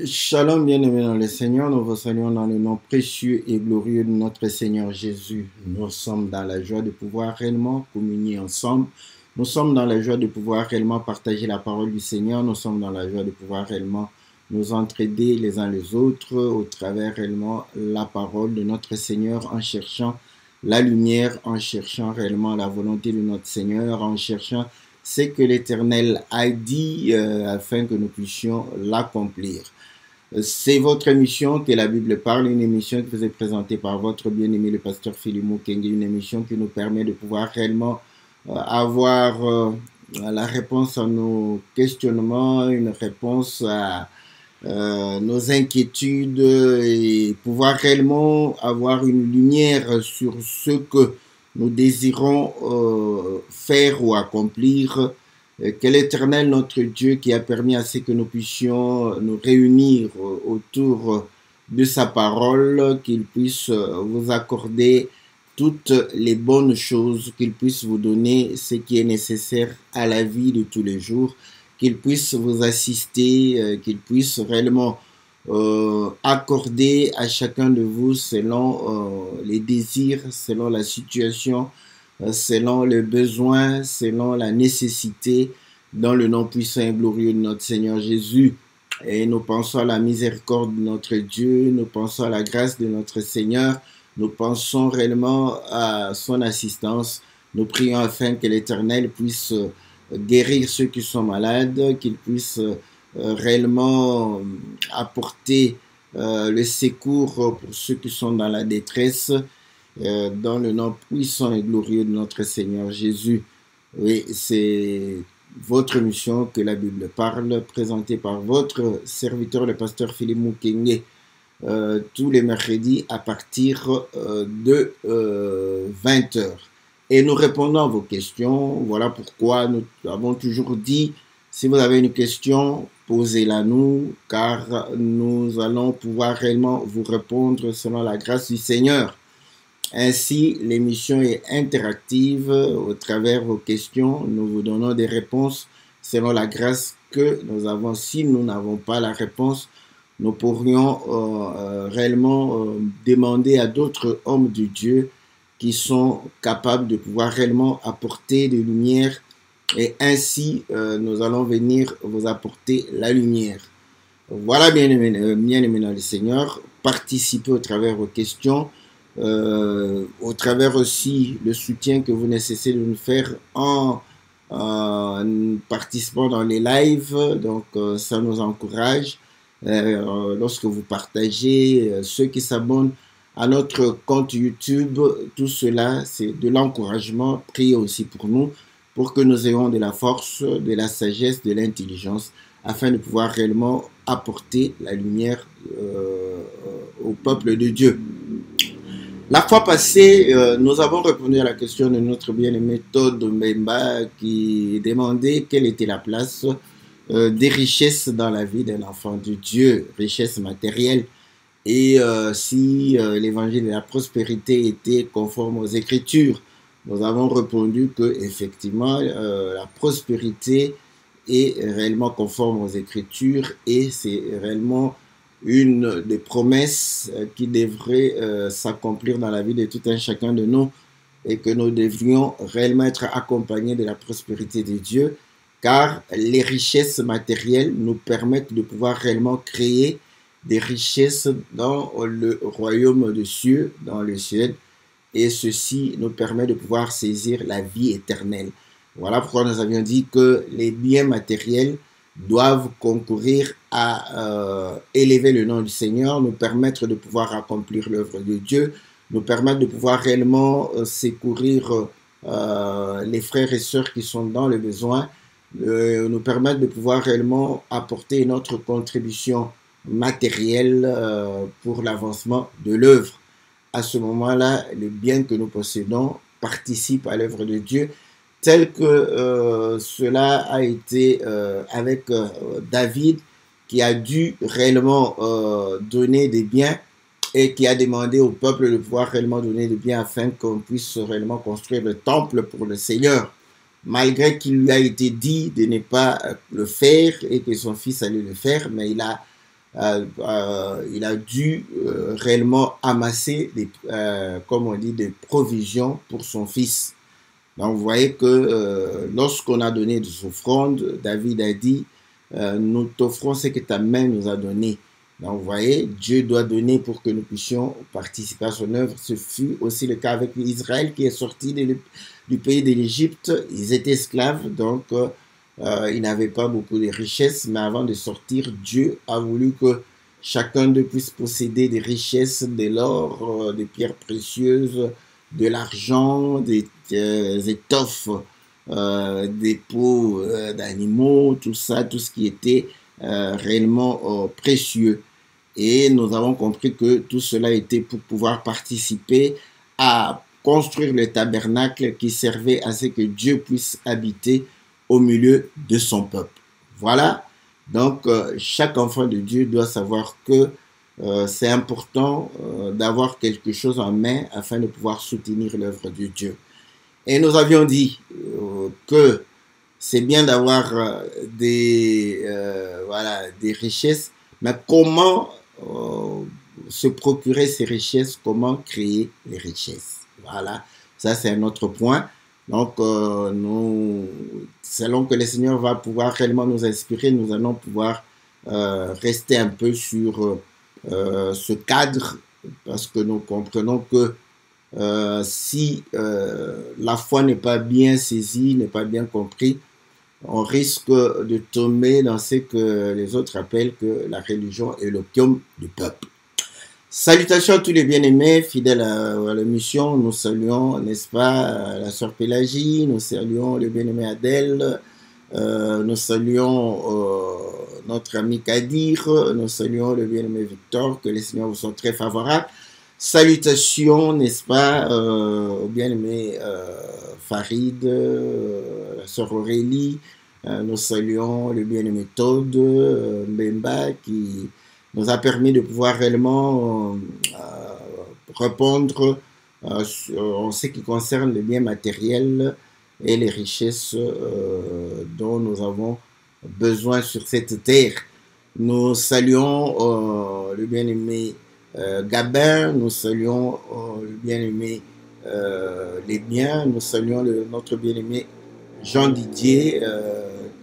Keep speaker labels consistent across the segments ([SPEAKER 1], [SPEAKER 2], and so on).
[SPEAKER 1] Shalom, bien-aimés dans le Seigneur, nous vous saluons dans le nom précieux et glorieux de notre Seigneur Jésus. Nous sommes dans la joie de pouvoir réellement communier ensemble. Nous sommes dans la joie de pouvoir réellement partager la parole du Seigneur. Nous sommes dans la joie de pouvoir réellement nous entraider les uns les autres au travers réellement la parole de notre Seigneur en cherchant la lumière, en cherchant réellement la volonté de notre Seigneur, en cherchant ce que l'Éternel a dit afin que nous puissions l'accomplir. C'est votre émission que la Bible parle, une émission qui vous est présentée par votre bien-aimé le pasteur Philippe Mukenge, une émission qui nous permet de pouvoir réellement avoir la réponse à nos questionnements, une réponse à nos inquiétudes et pouvoir réellement avoir une lumière sur ce que nous désirons faire ou accomplir. Que l'Éternel, notre Dieu, qui a permis à ce que nous puissions nous réunir autour de sa parole, qu'il puisse vous accorder toutes les bonnes choses, qu'il puisse vous donner ce qui est nécessaire à la vie de tous les jours, qu'il puisse vous assister, qu'il puisse réellement accorder à chacun de vous selon les désirs, selon la situation, selon les besoins, selon la nécessité, dans le nom puissant et glorieux de notre Seigneur Jésus. Et nous pensons à la miséricorde de notre Dieu, nous pensons à la grâce de notre Seigneur, nous pensons réellement à son assistance. Nous prions afin que l'Éternel puisse guérir ceux qui sont malades, qu'il puisse réellement apporter le secours pour ceux qui sont dans la détresse, dans le nom puissant et glorieux de notre Seigneur Jésus. Oui, c'est votre mission que la Bible parle, présentée par votre serviteur, le pasteur Philippe Mukenge, tous les mercredis à partir de 20 h. Et nous répondons à vos questions. Voilà pourquoi nous avons toujours dit, si vous avez une question, posez-la nous, car nous allons pouvoir réellement vous répondre selon la grâce du Seigneur. Ainsi, l'émission est interactive au travers de vos questions. Nous vous donnons des réponses selon la grâce que nous avons. Si nous n'avons pas la réponse, nous pourrions réellement demander à d'autres hommes de Dieu qui sont capables de pouvoir réellement apporter de lumière, et ainsi nous allons venir vous apporter la lumière. Voilà, bien-aimés dans le Seigneur, participez au travers de vos questions, au travers aussi le soutien que vous nécessitez de nous faire en participant dans les lives. Donc ça nous encourage lorsque vous partagez, ceux qui s'abonnent à notre compte YouTube, tout cela c'est de l'encouragement. Priez aussi pour nous, pour que nous ayons de la force, de la sagesse, de l'intelligence, afin de pouvoir réellement apporter la lumière au peuple de Dieu. La fois passée, nous avons répondu à la question de notre bien-aimé Todd Mbemba qui demandait quelle était la place des richesses dans la vie d'un enfant de Dieu, richesses matérielles, et si l'évangile de la prospérité était conforme aux Écritures. Nous avons répondu que effectivement la prospérité est réellement conforme aux Écritures et c'est réellement une des promesses qui devrait s'accomplir dans la vie de tout un chacun de nous, et que nous devrions réellement être accompagnés de la prospérité de Dieu, car les richesses matérielles nous permettent de pouvoir réellement créer des richesses dans le royaume des cieux, dans le ciel, et ceci nous permet de pouvoir saisir la vie éternelle. Voilà pourquoi nous avions dit que les biens matériels doivent concourir à élever le nom du Seigneur, nous permettre de pouvoir accomplir l'œuvre de Dieu, nous permettre de pouvoir réellement secourir les frères et sœurs qui sont dans le besoin, nous permettre de pouvoir réellement apporter notre contribution matérielle pour l'avancement de l'œuvre. À ce moment-là, les biens que nous possédons participent à l'œuvre de Dieu, tel que cela a été avec David, qui a dû réellement donner des biens et qui a demandé au peuple de pouvoir réellement donner des biens afin qu'on puisse réellement construire le temple pour le Seigneur. Malgré qu'il lui a été dit de ne pas le faire et que son fils allait le faire, mais il a il a dû réellement amasser comme on dit, des provisions pour son fils. Donc vous voyez que lorsqu'on a donné des offrandes, David a dit, nous t'offrons ce que ta main nous a donné. Donc vous voyez, Dieu doit donner pour que nous puissions participer à son œuvre. Ce fut aussi le cas avec Israël qui est sorti du pays de l'Égypte. Ils étaient esclaves, donc ils n'avaient pas beaucoup de richesses, mais avant de sortir, Dieu a voulu que chacun d'eux puisse posséder des richesses, de l'or, des pierres précieuses, de l'argent, des étoffes, des peaux d'animaux, tout ça, tout ce qui était réellement précieux. Et nous avons compris que tout cela était pour pouvoir participer à construire le tabernacle qui servait à ce que Dieu puisse habiter au milieu de son peuple. Voilà. Donc, chaque enfant de Dieu doit savoir que c'est important d'avoir quelque chose en main afin de pouvoir soutenir l'œuvre de Dieu. Et nous avions dit que c'est bien d'avoir voilà, des richesses, mais comment se procurer ces richesses, comment créer les richesses. Voilà, ça c'est un autre point. Donc, selon que le Seigneur va pouvoir réellement nous inspirer, nous allons pouvoir rester un peu sur ce cadre, parce que nous comprenons que si la foi n'est pas bien saisie, n'est pas bien compris, on risque de tomber dans ce que les autres appellent que la religion est l'opium du peuple. Salutations à tous les bien-aimés, fidèles à l'émission. Nous saluons, n'est-ce pas, la sœur Pélagie, nous saluons le bien-aimé Adèle, nous saluons notre ami Kadir, nous saluons le bien-aimé Victor, que les seigneurs vous sont très favorables. Salutations, n'est-ce pas, au bien-aimé Farid, la sœur Aurélie, nous saluons le bien-aimé Todd, Mbemba, qui nous a permis de pouvoir réellement répondre en ce qui concerne les biens matériels et les richesses dont nous avons besoin sur cette terre. Nous saluons le bien-aimé Gabin, nous saluons le bien-aimé Les Biens, nous saluons notre bien-aimé Jean Didier,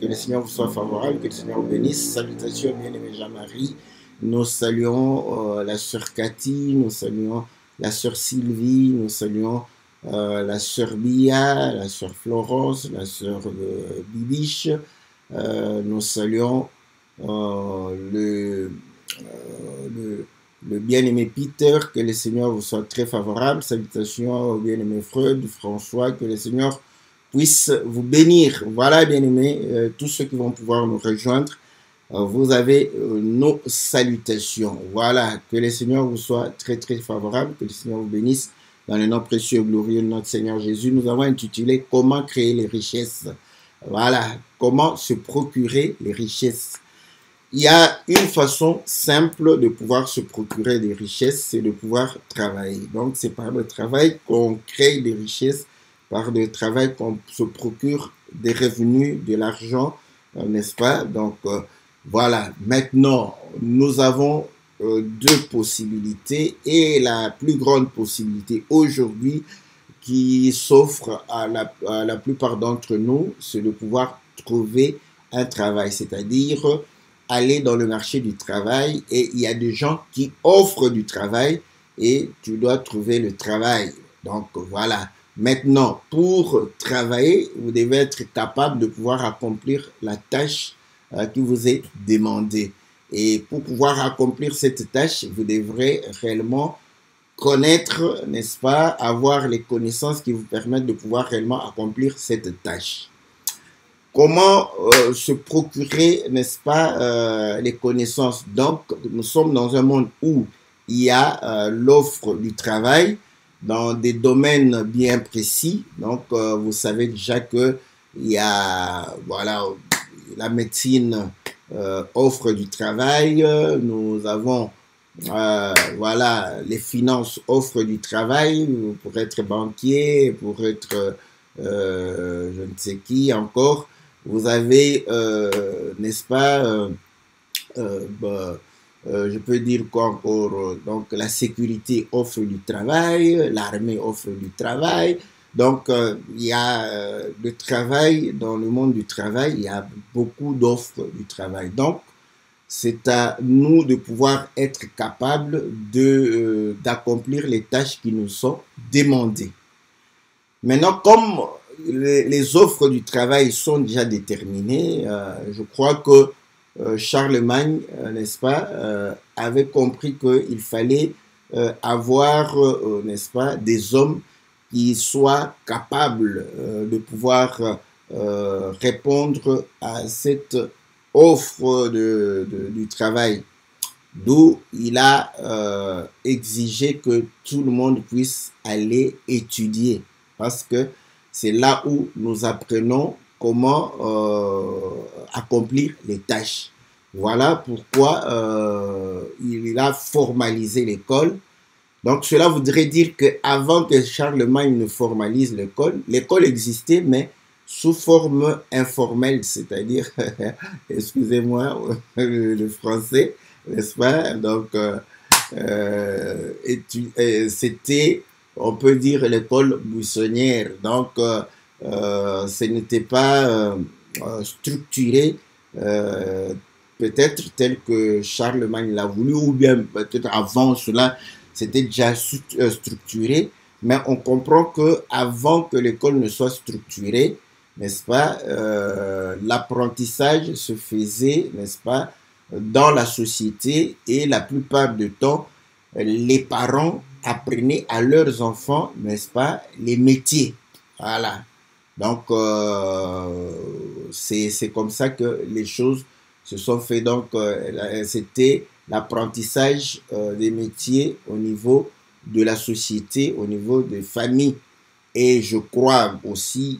[SPEAKER 1] que le Seigneur vous soit favorable, que le Seigneur vous bénisse. Salutations bien-aimé Jean-Marie. Nous saluons la sœur Cathy, nous saluons la sœur Sylvie, nous saluons la sœur Bia, la sœur Florence, la sœur Bibiche, nous saluons le bien-aimé Peter, que le Seigneur vous soit très favorable. Salutations au bien-aimé Freud, François, que le Seigneur puisse vous bénir. Voilà, bien-aimés, tous ceux qui vont pouvoir nous rejoindre. Vous avez nos salutations. Voilà, que le Seigneur vous soit très très favorable, que le Seigneur vous bénisse dans le nom précieux et glorieux de notre Seigneur Jésus. Nous avons intitulé Comment créer les richesses. Voilà, comment se procurer les richesses. Il y a une façon simple de pouvoir se procurer des richesses, c'est de pouvoir travailler. Donc c'est par le travail qu'on crée des richesses, par le travail qu'on se procure des revenus, de l'argent, n'est-ce pas? Donc voilà, maintenant, nous avons deux possibilités et la plus grande possibilité aujourd'hui qui s'offre à la plupart d'entre nous, c'est de pouvoir trouver un travail, c'est-à-dire aller dans le marché du travail et il y a des gens qui offrent du travail et tu dois trouver le travail. Donc voilà, maintenant, pour travailler, vous devez être capable de pouvoir accomplir la tâche qui vous est demandé. Et pour pouvoir accomplir cette tâche, vous devrez réellement connaître, n'est-ce pas, avoir les connaissances qui vous permettent de pouvoir réellement accomplir cette tâche. Comment se procurer, n'est-ce pas, les connaissances? Donc, nous sommes dans un monde où il y a l'offre du travail dans des domaines bien précis. Donc, vous savez déjà que il y a, voilà, la médecine offre du travail, nous avons voilà, les finances offrent du travail pour être banquier, pour être je ne sais qui encore. Vous avez, n'est-ce pas, je peux dire quoi encore, donc la sécurité offre du travail, l'armée offre du travail. Donc, il y a le travail, dans le monde du travail, il y a beaucoup d'offres du travail. Donc, c'est à nous de pouvoir être capables d'accomplir les tâches qui nous sont demandées. Maintenant, comme les offres du travail sont déjà déterminées, je crois que Charlemagne, n'est-ce pas, avait compris qu'il fallait avoir, n'est-ce pas, des hommes qui soient capables de pouvoir répondre à cette offre du travail. D'où il a exigé que tout le monde puisse aller étudier. Parce que c'est là où nous apprenons comment accomplir les tâches. Voilà pourquoi il a formalisé l'école. Donc cela voudrait dire qu'avant que Charlemagne ne formalise l'école, l'école existait, mais sous forme informelle, c'est-à-dire, excusez-moi le français, n'est-ce pas? Donc, c'était, on peut dire, l'école buissonnière. Donc, ce n'était pas structuré, peut-être tel que Charlemagne l'a voulu, ou bien peut-être avant cela, c'était déjà structuré. Mais on comprend que avant que l'école ne soit structurée, n'est-ce pas, l'apprentissage se faisait, n'est-ce pas, dans la société, et la plupart du temps, les parents apprenaient à leurs enfants, n'est-ce pas, les métiers. Voilà. Donc, c'est comme ça que les choses se sont faites. Donc, c'était l'apprentissage des métiers au niveau de la société, au niveau des familles. Et je crois aussi,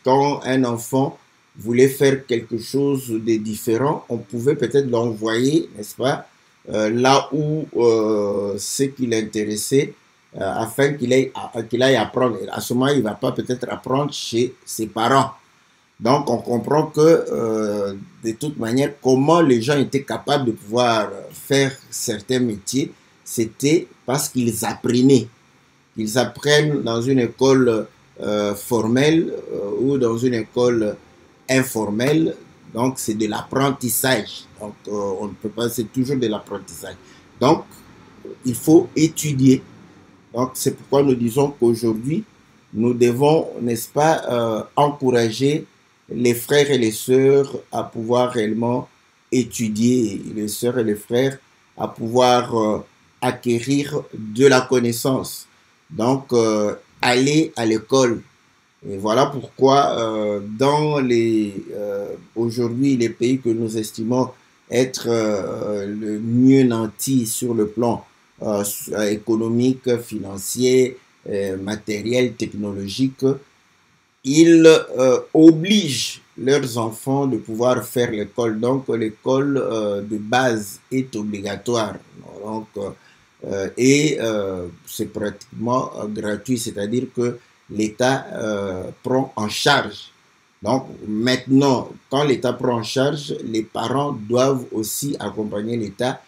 [SPEAKER 1] quand un enfant voulait faire quelque chose de différent, on pouvait peut-être l'envoyer, n'est-ce pas, là où ce qui l'intéressait, afin qu'il aille apprendre. À ce moment, il ne va pas peut-être apprendre chez ses parents. Donc, on comprend que, de toute manière, comment les gens étaient capables de pouvoir faire certains métiers, c'était parce qu'ils apprenaient. Ils apprennent dans une école formelle ou dans une école informelle. Donc, c'est de l'apprentissage. Donc, on ne peut pas, c'est toujours de l'apprentissage. Donc, il faut étudier. Donc, c'est pourquoi nous disons qu'aujourd'hui, nous devons, n'est-ce pas, encourager les frères et les sœurs à pouvoir réellement étudier, les sœurs et les frères à pouvoir acquérir de la connaissance. Donc, aller à l'école. Et voilà pourquoi dans aujourd'hui les pays que nous estimons être le mieux nantis sur le plan économique, financier, matériel, technologique, ils obligent leurs enfants de pouvoir faire l'école. Donc, l'école de base est obligatoire. Donc, et c'est pratiquement gratuit, c'est-à-dire que l'État prend en charge. Donc maintenant, quand l'État prend en charge, les parents doivent aussi accompagner l'État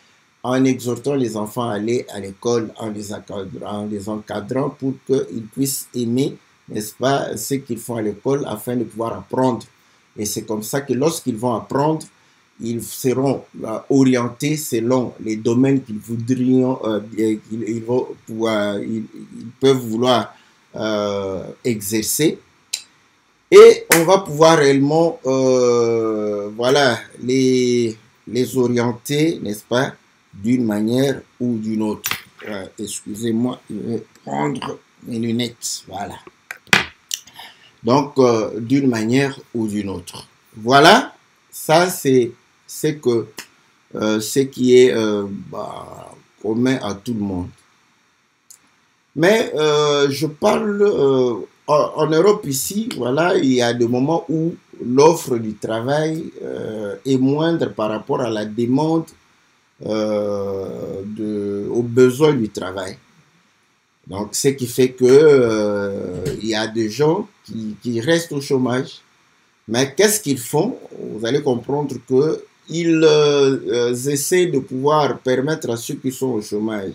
[SPEAKER 1] en exhortant les enfants à aller à l'école, en les encadrant pour qu'ils puissent aimer, n'est-ce pas, ce qu'ils font à l'école afin de pouvoir apprendre. Et c'est comme ça que lorsqu'ils vont apprendre, ils seront orientés selon les domaines qu'ils voudrions, ils peuvent vouloir exercer. Et on va pouvoir réellement, voilà, les orienter, n'est-ce pas, d'une manière ou d'une autre. Excusez-moi, je vais prendre mes lunettes, voilà. Donc, d'une manière ou d'une autre. Voilà, ça c'est que ce qui est commun à tout le monde. Mais je parle en Europe ici, voilà, il y a des moments où l'offre du travail est moindre par rapport à la demande aux besoins du travail. Donc, ce qui fait que il y a des gens qui restent au chômage. Mais qu'est-ce qu'ils font? Vous allez comprendre que ils essaient de pouvoir permettre à ceux qui sont au chômage,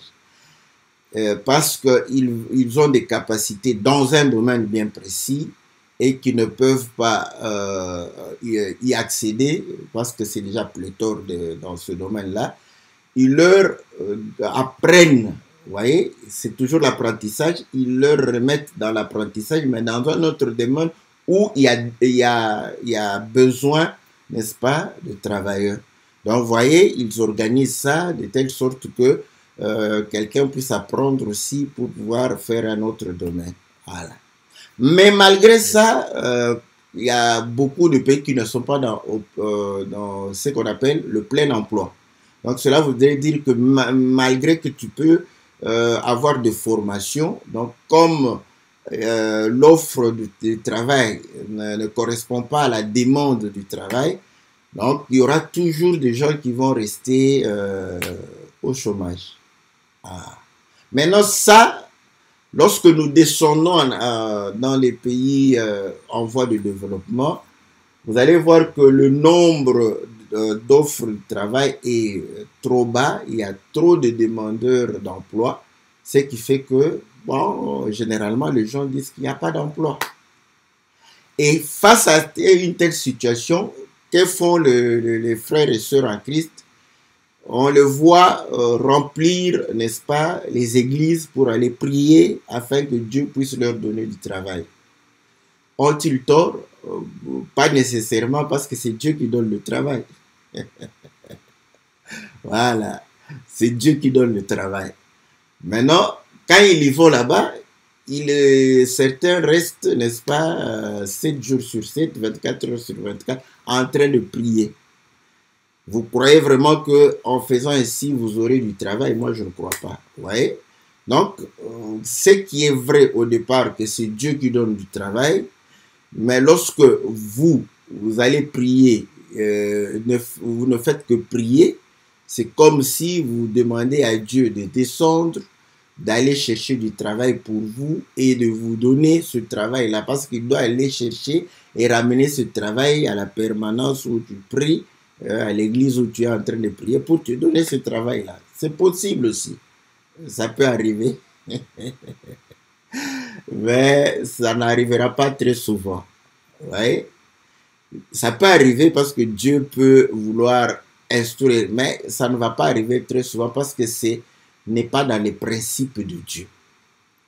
[SPEAKER 1] parce qu'ils ont des capacités dans un domaine bien précis et qui ne peuvent pas y accéder parce que c'est déjà pléthore dans ce domaine-là, ils leur apprennent, vous voyez, c'est toujours l'apprentissage, ils leur remettent dans l'apprentissage, mais dans un autre domaine où il y a besoin, n'est-ce pas, de travailleurs. Donc, vous voyez, ils organisent ça de telle sorte que quelqu'un puisse apprendre aussi pour pouvoir faire un autre domaine. Voilà. Mais malgré ça, il y a beaucoup de pays qui ne sont pas dans ce qu'on appelle le plein emploi. Donc cela voudrait dire que malgré que tu peux avoir des formations, donc comme l'offre de travail ne correspond pas à la demande du travail, donc il y aura toujours des gens qui vont rester au chômage. Ah. Maintenant ça, lorsque nous descendons dans les pays en voie de développement, vous allez voir que le nombre d'offres de travail est trop bas, il y a trop de demandeurs d'emploi, ce qui fait que, bon, généralement, les gens disent qu'il n'y a pas d'emploi. Et face à une telle situation, que font les frères et sœurs en Christ? On le voit remplir, n'est-ce pas, les églises pour aller prier afin que Dieu puisse leur donner du travail. Ont-ils tort? Pas nécessairement, parce que c'est Dieu qui donne le travail. Voilà, c'est Dieu qui donne le travail. Maintenant, quand ils y vont là-bas, certains restent, n'est-ce pas, 7 jours sur 7, 24 heures sur 24, en train de prier. Vous croyez vraiment que en faisant ainsi, vous aurez du travail? Moi, je ne crois pas. Vous voyez? Donc, ce qui est vrai au départ, que c'est Dieu qui donne du travail, mais lorsque vous allez prier, vous ne faites que prier, c'est comme si vous demandez à Dieu de descendre, d'aller chercher du travail pour vous et de vous donner ce travail-là, parce qu'il doit aller chercher et ramener ce travail à la permanence où tu pries, à l'église où tu es en train de prier, pour te donner ce travail-là. C'est possible aussi. Ça peut arriver. Mais ça n'arrivera pas très souvent. Ouais. Ça peut arriver parce que Dieu peut vouloir instruire, mais ça ne va pas arriver très souvent parce que ce n'est pas dans les principes de Dieu.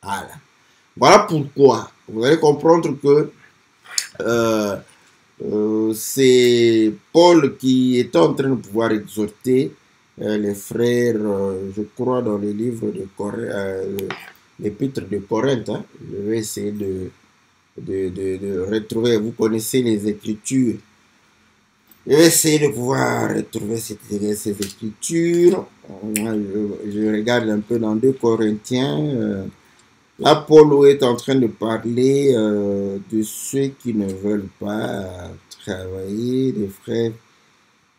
[SPEAKER 1] Voilà. Voilà pourquoi vous allez comprendre que c'est Paul qui est en train de pouvoir exhorter les frères, je crois, dans le livre de l'épître de Corinthe. Hein. Je vais essayer de retrouver, vous connaissez les Écritures. Je vais essayer de pouvoir retrouver ces Écritures. Je regarde un peu dans 2 Corinthiens. Là, Paul est en train de parler de ceux qui ne veulent pas travailler, des frères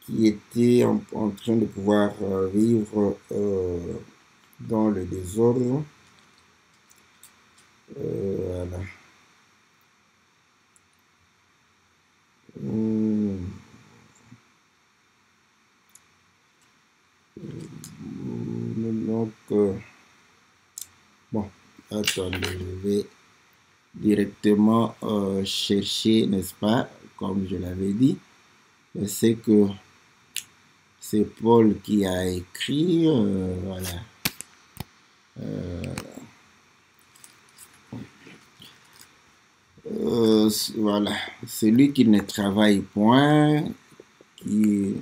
[SPEAKER 1] qui étaient en train de pouvoir vivre dans le désordre. Voilà. Donc, bon, attendez, je vais directement chercher, n'est-ce pas, comme je l'avais dit. C'est que c'est Paul qui a écrit, voilà. Voilà, celui qui ne travaille point, qui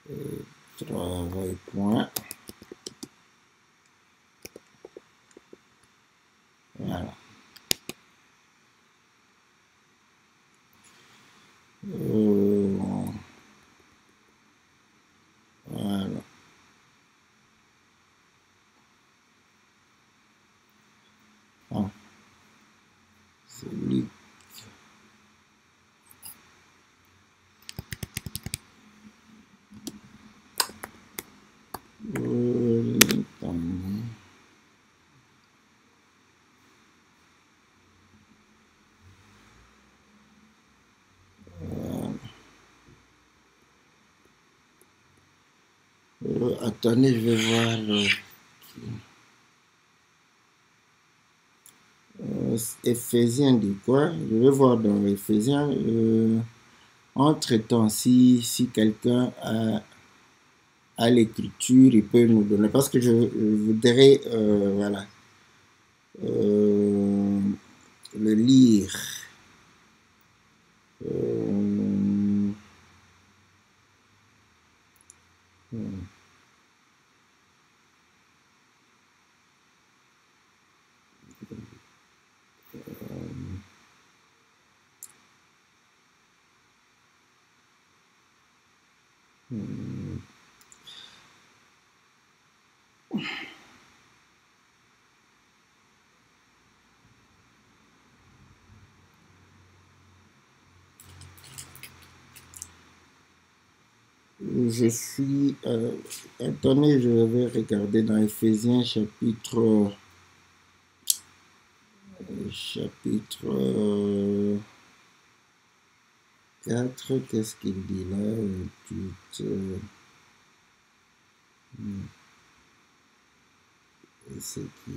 [SPEAKER 1] ne travaille point. Voilà. Voilà. Ah, celui Attendez, je vais voir. Éphésiens dit quoi? Je vais voir dans Éphésiens. Entre-temps, si quelqu'un a l'écriture, il peut nous donner. Parce que je voudrais, voilà, le lire. Je suis... attendez, je vais regarder dans Éphésiens chapitre 4, qu'est-ce qu'il dit là? C'est qui?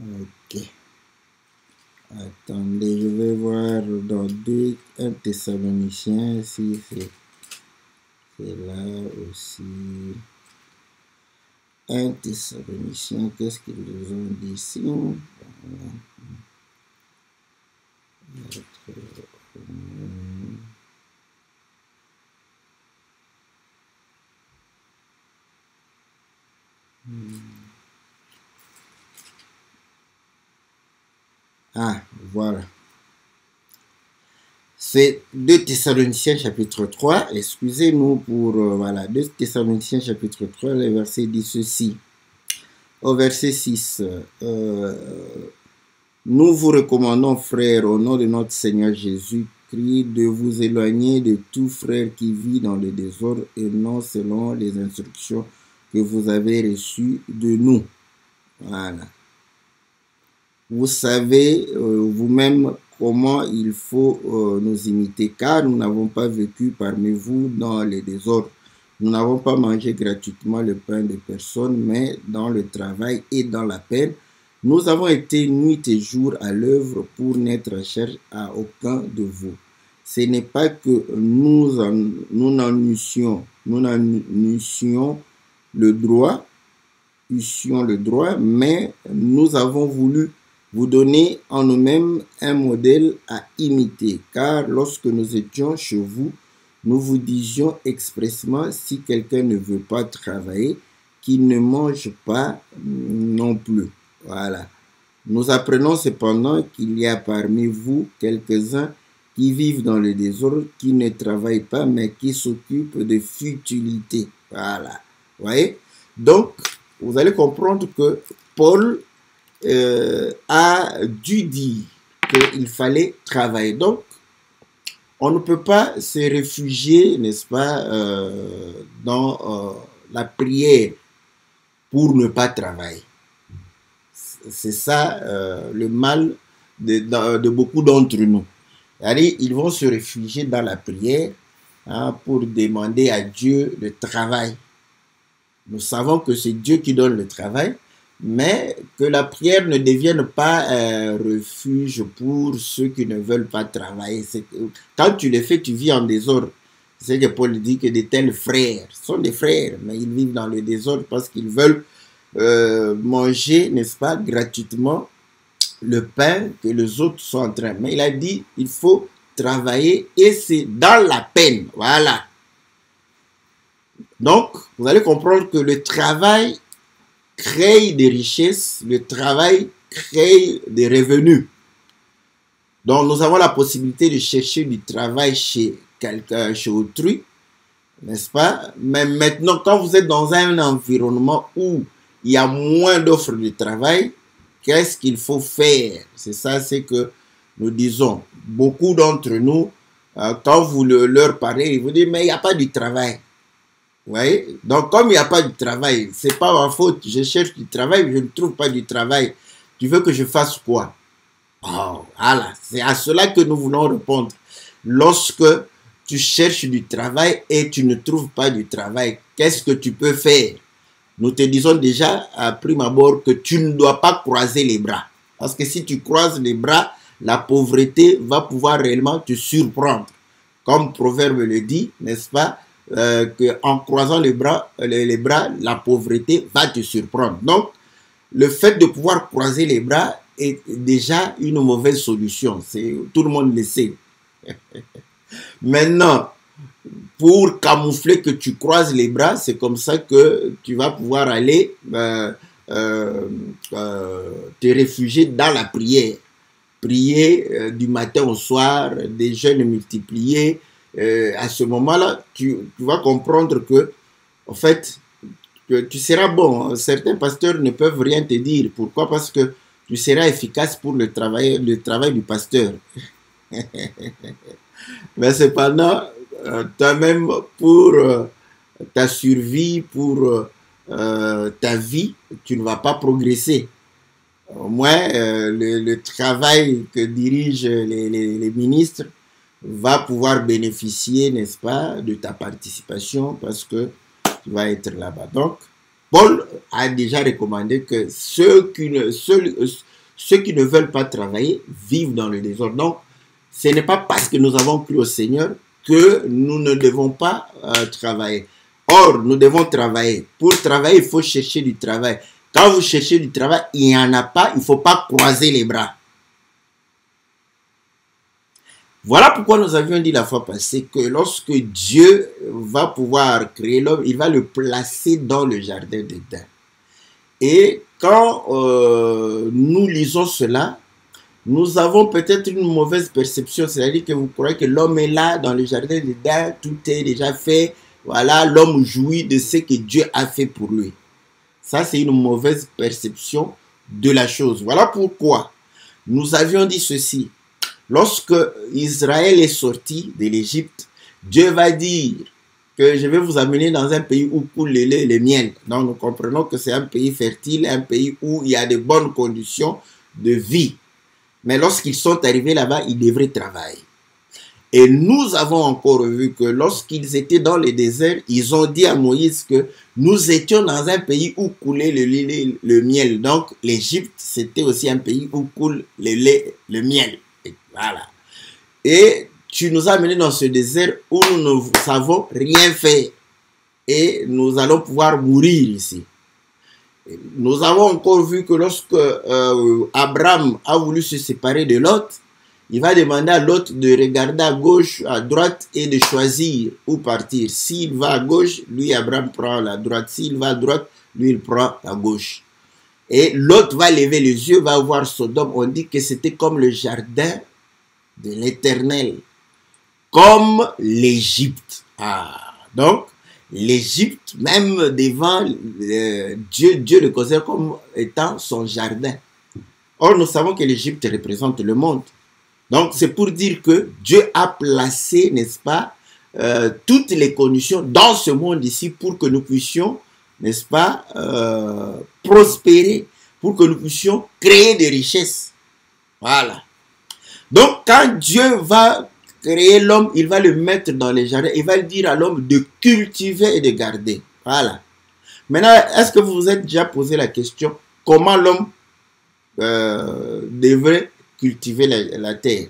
[SPEAKER 1] Ok. Attendez, je vais voir dans 1 Thessaloniciens si c'est là aussi. 1 Thessaloniciens, qu'est-ce qu'ils nous ont dit ici? Ah, voilà. C'est 2 Thessaloniciens chapitre 3. Excusez-nous pour, voilà, 2 Thessaloniciens chapitre 3, le verset dit ceci. Au verset 6, nous vous recommandons, frères, au nom de notre Seigneur Jésus-Christ, de vous éloigner de tout frère qui vit dans le désordre et non selon les instructions que vous avez reçues de nous. Voilà. Vous savez vous-même comment il faut nous imiter, car nous n'avons pas vécu parmi vous dans les désordres. Nous n'avons pas mangé gratuitement le pain de personne, mais dans le travail et dans la peine. Nous avons été nuit et jour à l'œuvre pour n'être recherche à aucun de vous. Ce n'est pas que nous en eussions le droit, mais nous avons voulu vous donner en nous-mêmes un modèle à imiter, car lorsque nous étions chez vous, nous vous disions expressément, si quelqu'un ne veut pas travailler, qu'il ne mange pas non plus. Voilà. Nous apprenons cependant qu'il y a parmi vous quelques-uns qui vivent dans le désordre, qui ne travaillent pas, mais qui s'occupent de futilités. Voilà. Vous voyez? Donc, vous allez comprendre que Paul a dû dire qu'il fallait travailler. Donc, on ne peut pas se réfugier, n'est-ce pas, dans la prière pour ne pas travailler. C'est ça le mal de beaucoup d'entre nous. Allez, ils vont se réfugier dans la prière pour demander à Dieu le travail. Nous savons que c'est Dieu qui donne le travail, mais que la prière ne devienne pas un refuge pour ceux qui ne veulent pas travailler. Quand tu le fais, tu vis en désordre. C'est que Paul dit que de tels frères sont des frères, mais ils vivent dans le désordre parce qu'ils veulent manger, n'est-ce pas, gratuitement le pain que les autres sont en train. Mais il a dit, il faut travailler et c'est dans la peine. Voilà. Donc, vous allez comprendre que le travail crée des richesses, le travail crée des revenus. Donc, nous avons la possibilité de chercher du travail chez quelqu'un, chez autrui, n'est-ce pas? Mais maintenant, quand vous êtes dans un environnement où il y a moins d'offres de travail, qu'est-ce qu'il faut faire? C'est ça, c'est que nous disons. Beaucoup d'entre nous, quand vous leur parlez, ils vous disent, mais il n'y a pas de travail. Vous voyez? Donc, comme il n'y a pas de travail, ce n'est pas ma faute. Je cherche du travail, je ne trouve pas du travail. Tu veux que je fasse quoi? Oh, voilà, c'est à cela que nous voulons répondre. Lorsque tu cherches du travail et tu ne trouves pas du travail, qu'est-ce que tu peux faire? Nous te disons déjà à prime abord que tu ne dois pas croiser les bras. Parce que si tu croises les bras, la pauvreté va pouvoir réellement te surprendre. Comme Proverbe le dit, n'est-ce pas, qu'en croisant les bras, la pauvreté va te surprendre. Donc, le fait de pouvoir croiser les bras est déjà une mauvaise solution. Tout le monde le sait. Maintenant, pour camoufler que tu croises les bras, c'est comme ça que tu vas pouvoir aller te réfugier dans la prière. Prier du matin au soir, des jeûnes multipliés. À ce moment-là, tu vas comprendre que, en fait, que tu seras bon. Certains pasteurs ne peuvent rien te dire. Pourquoi? Parce que tu seras efficace pour le travail du pasteur. Mais cependant, toi-même, pour ta survie, pour ta vie, tu ne vas pas progresser. Au moins, le travail que dirigent les ministres va pouvoir bénéficier, n'est-ce pas, de ta participation parce que tu vas être là-bas. Donc, Paul a déjà recommandé que ceux qui ne veulent pas travailler vivent dans le désordre. Donc, ce n'est pas parce que nous avons cru au Seigneur que nous ne devons pas travailler. Or, nous devons travailler. Pour travailler, il faut chercher du travail. Quand vous cherchez du travail, il n'y en a pas, il ne faut pas croiser les bras. Voilà pourquoi nous avions dit la fois passée que lorsque Dieu va pouvoir créer l'homme, il va le placer dans le jardin d'Éden. Et quand nous lisons cela, nous avons peut-être une mauvaise perception, c'est-à-dire que vous croyez que l'homme est là dans le jardin d'Éden, tout est déjà fait, voilà, l'homme jouit de ce que Dieu a fait pour lui. Ça, c'est une mauvaise perception de la chose. Voilà pourquoi nous avions dit ceci. Lorsque Israël est sorti de l'Égypte, Dieu va dire que je vais vous amener dans un pays où coule le lait et le miel. Donc nous comprenons que c'est un pays fertile, un pays où il y a de bonnes conditions de vie. Mais lorsqu'ils sont arrivés là-bas, ils devraient travailler. Et nous avons encore vu que lorsqu'ils étaient dans le désert, ils ont dit à Moïse que nous étions dans un pays où coulait le lait et le miel. Donc l'Égypte, c'était aussi un pays où coule le lait et le miel. Et voilà. Et tu nous as amenés dans ce désert où nous ne savons rien faire. Et nous allons pouvoir mourir ici. Nous avons encore vu que lorsque Abraham a voulu se séparer de Lot, il va demander à Lot de regarder à gauche, à droite et de choisir où partir. S'il va à gauche, lui Abraham prend la droite. S'il va à droite, lui il prend la gauche. Et Lot va lever les yeux, va voir Sodome. On dit que c'était comme le jardin de l'Éternel, comme l'Égypte. Ah, donc l'Égypte, même devant Dieu le considère comme étant son jardin. Or, nous savons que l'Égypte représente le monde. Donc, c'est pour dire que Dieu a placé, n'est-ce pas, toutes les conditions dans ce monde ici pour que nous puissions, n'est-ce pas, prospérer, pour que nous puissions créer des richesses. Voilà. Donc, quand Dieu va créer l'homme, il va le mettre dans les jardins, il va dire à l'homme de cultiver et de garder. Voilà. Maintenant, est-ce que vous vous êtes déjà posé la question, comment l'homme devrait cultiver la terre?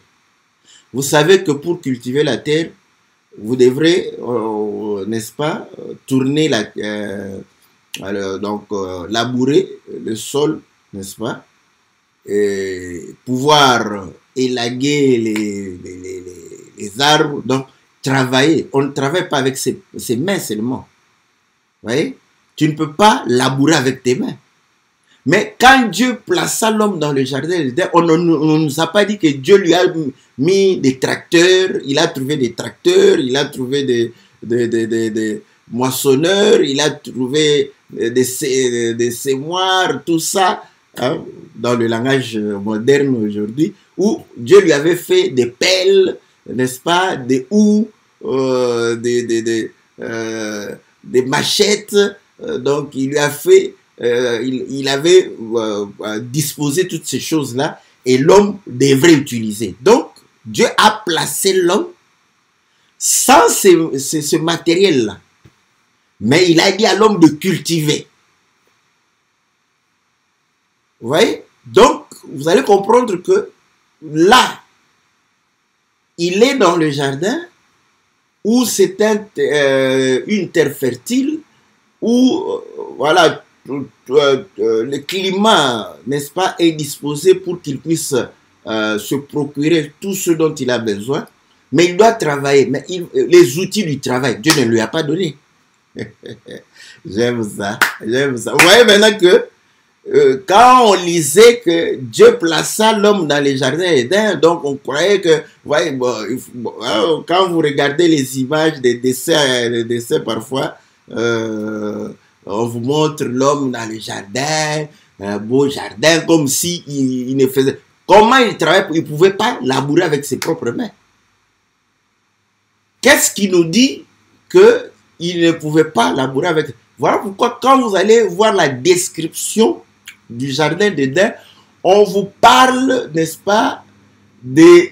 [SPEAKER 1] Vous savez que pour cultiver la terre, vous devrez, n'est-ce pas, tourner labourer le sol, n'est-ce pas, et pouvoir élaguer les arbres, donc travailler. On ne travaille pas avec ses mains seulement. Vous voyez? Tu ne peux pas labourer avec tes mains. Mais quand Dieu plaça l'homme dans le jardin, on ne nous a pas dit que Dieu lui a mis des tracteurs, il a trouvé des tracteurs, il a trouvé des moissonneurs, il a trouvé des semoirs, tout ça, hein, dans le langage moderne aujourd'hui, où Dieu lui avait fait des pelles, n'est-ce pas, des houes, des machettes, donc il lui a fait il avait disposé toutes ces choses-là et l'homme devrait utiliser. Donc, Dieu a placé l'homme sans ce matériel-là. Mais il a dit à l'homme de cultiver. Vous voyez? Donc, vous allez comprendre que là, il est dans le jardin où c'est une terre fertile, où, voilà, le climat, n'est-ce pas, est disposé pour qu'il puisse se procurer tout ce dont il a besoin. Mais il doit travailler. Mais les outils du travail, Dieu ne lui a pas donné. J'aime ça. J'aime ça. Vous voyez maintenant que quand on lisait que Dieu plaça l'homme dans les jardins d'Éden, donc on croyait que, voyez, quand vous regardez les images des dessins parfois, on vous montre l'homme dans le jardin, un beau jardin, comme si il ne faisait. Comment il travaillait? Il ne pouvait pas labourer avec ses propres mains. Qu'est-ce qui nous dit qu'il ne pouvait pas labourer avec... Voilà pourquoi quand vous allez voir la description du jardin d'Éden, on vous parle, n'est-ce pas, des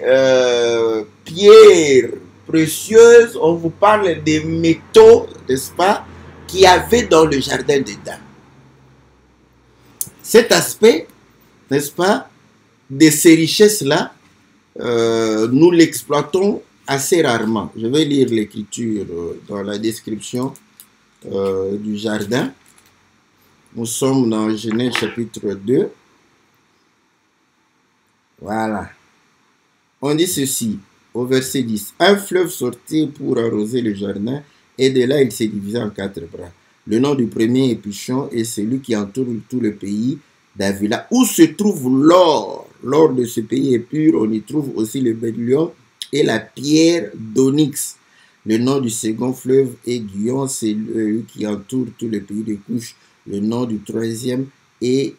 [SPEAKER 1] pierres précieuses, on vous parle des métaux, n'est-ce pas, qu'il y avait dans le jardin d'Éden. Cet aspect, n'est-ce pas, de ces richesses-là, nous l'exploitons assez rarement. Je vais lire l'écriture dans la description du jardin. Nous sommes dans Genèse chapitre 2. Voilà. On dit ceci au verset 10. Un fleuve sortait pour arroser le jardin et de là il s'est divisé en 4 bras. Le nom du premier est Pishon et celui qui entoure tout le pays d'Avila, où se trouve l'or. L'or de ce pays est pur. On y trouve aussi le bdellium et la pierre d'onyx. Le nom du second fleuve est Guion, c'est lui qui entoure tout le pays de Couche. Le nom du troisième est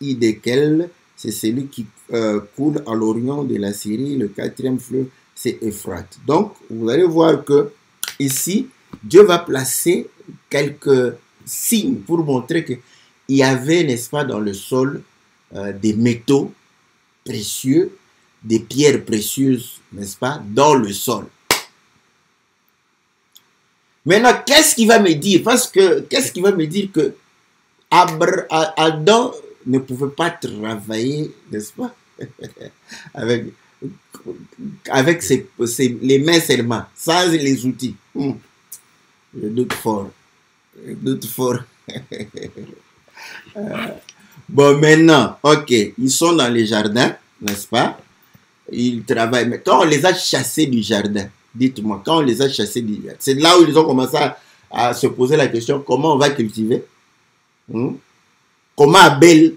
[SPEAKER 1] Idékel, c'est celui qui coule à l'orient de la Syrie. Le quatrième fleuve, c'est Euphrate. Donc, vous allez voir que ici, Dieu va placer quelques signes pour montrer qu'il y avait, n'est-ce pas, dans le sol, des métaux précieux, des pierres précieuses, n'est-ce pas, dans le sol. Maintenant, qu'est-ce qu'il va me dire? Parce que, qu'est-ce qu'il va me dire que Adam ne pouvait pas travailler, n'est-ce pas, avec les mains seulement, sans les outils. Je doute fort. Je doute fort. Bon, maintenant, ok, ils sont dans les jardins, n'est-ce pas? Ils travaillent. Mais quand on les a chassés du jardin, dites-moi, quand on les a chassés du jardin, c'est là où ils ont commencé à se poser la question, comment on va cultiver? Comment Abel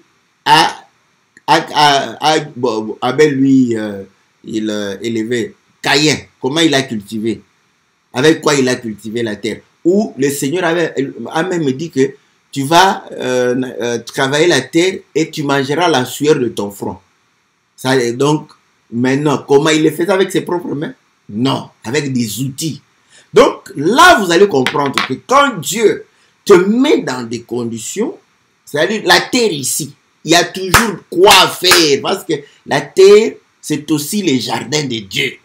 [SPEAKER 1] Abel lui, il élevait Caïn, comment il a cultivé? Avec quoi il a cultivé la terre? Où le Seigneur a même dit que tu vas travailler la terre et tu mangeras la sueur de ton front. Ça, donc, maintenant, comment il le fait avec ses propres mains? Non, avec des outils. Donc, là, vous allez comprendre que quand Dieu te met dans des conditions, c'est-à-dire la terre ici, il y a toujours quoi faire, parce que la terre, c'est aussi les jardins de Dieu.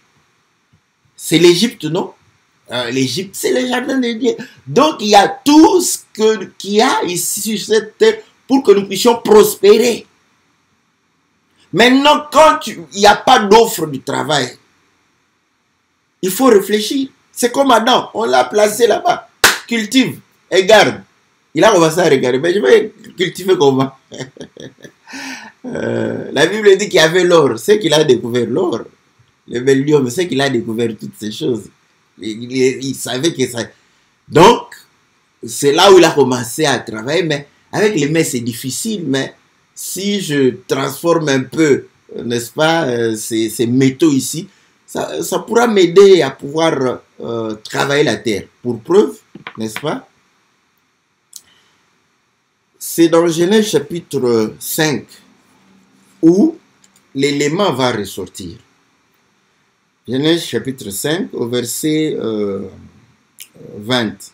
[SPEAKER 1] C'est l'Égypte, non? L'Égypte, c'est le jardin de Dieu. Donc, il y a tout ce qu'il y a ici sur cette terre pour que nous puissions prospérer. Maintenant, quand il n'y a pas d'offre du travail, il faut réfléchir. C'est comme Adam, on l'a placé là-bas. Cultive et garde. Il a commencé à regarder. Mais je vais cultiver comment? La Bible dit qu'il y avait l'or. C'est qu'il a découvert l'or. Le bdellium, c'est qu'il a découvert toutes ces choses. Il savait que ça... Donc, c'est là où il a commencé à travailler. Mais avec les mains, c'est difficile. Mais si je transforme un peu, n'est-ce pas, ces métaux ici, ça pourra m'aider à pouvoir travailler la terre. Pour preuve, n'est-ce pas? C'est dans Genèse chapitre 5 où l'élément va ressortir. Genèse chapitre 5 au verset 20.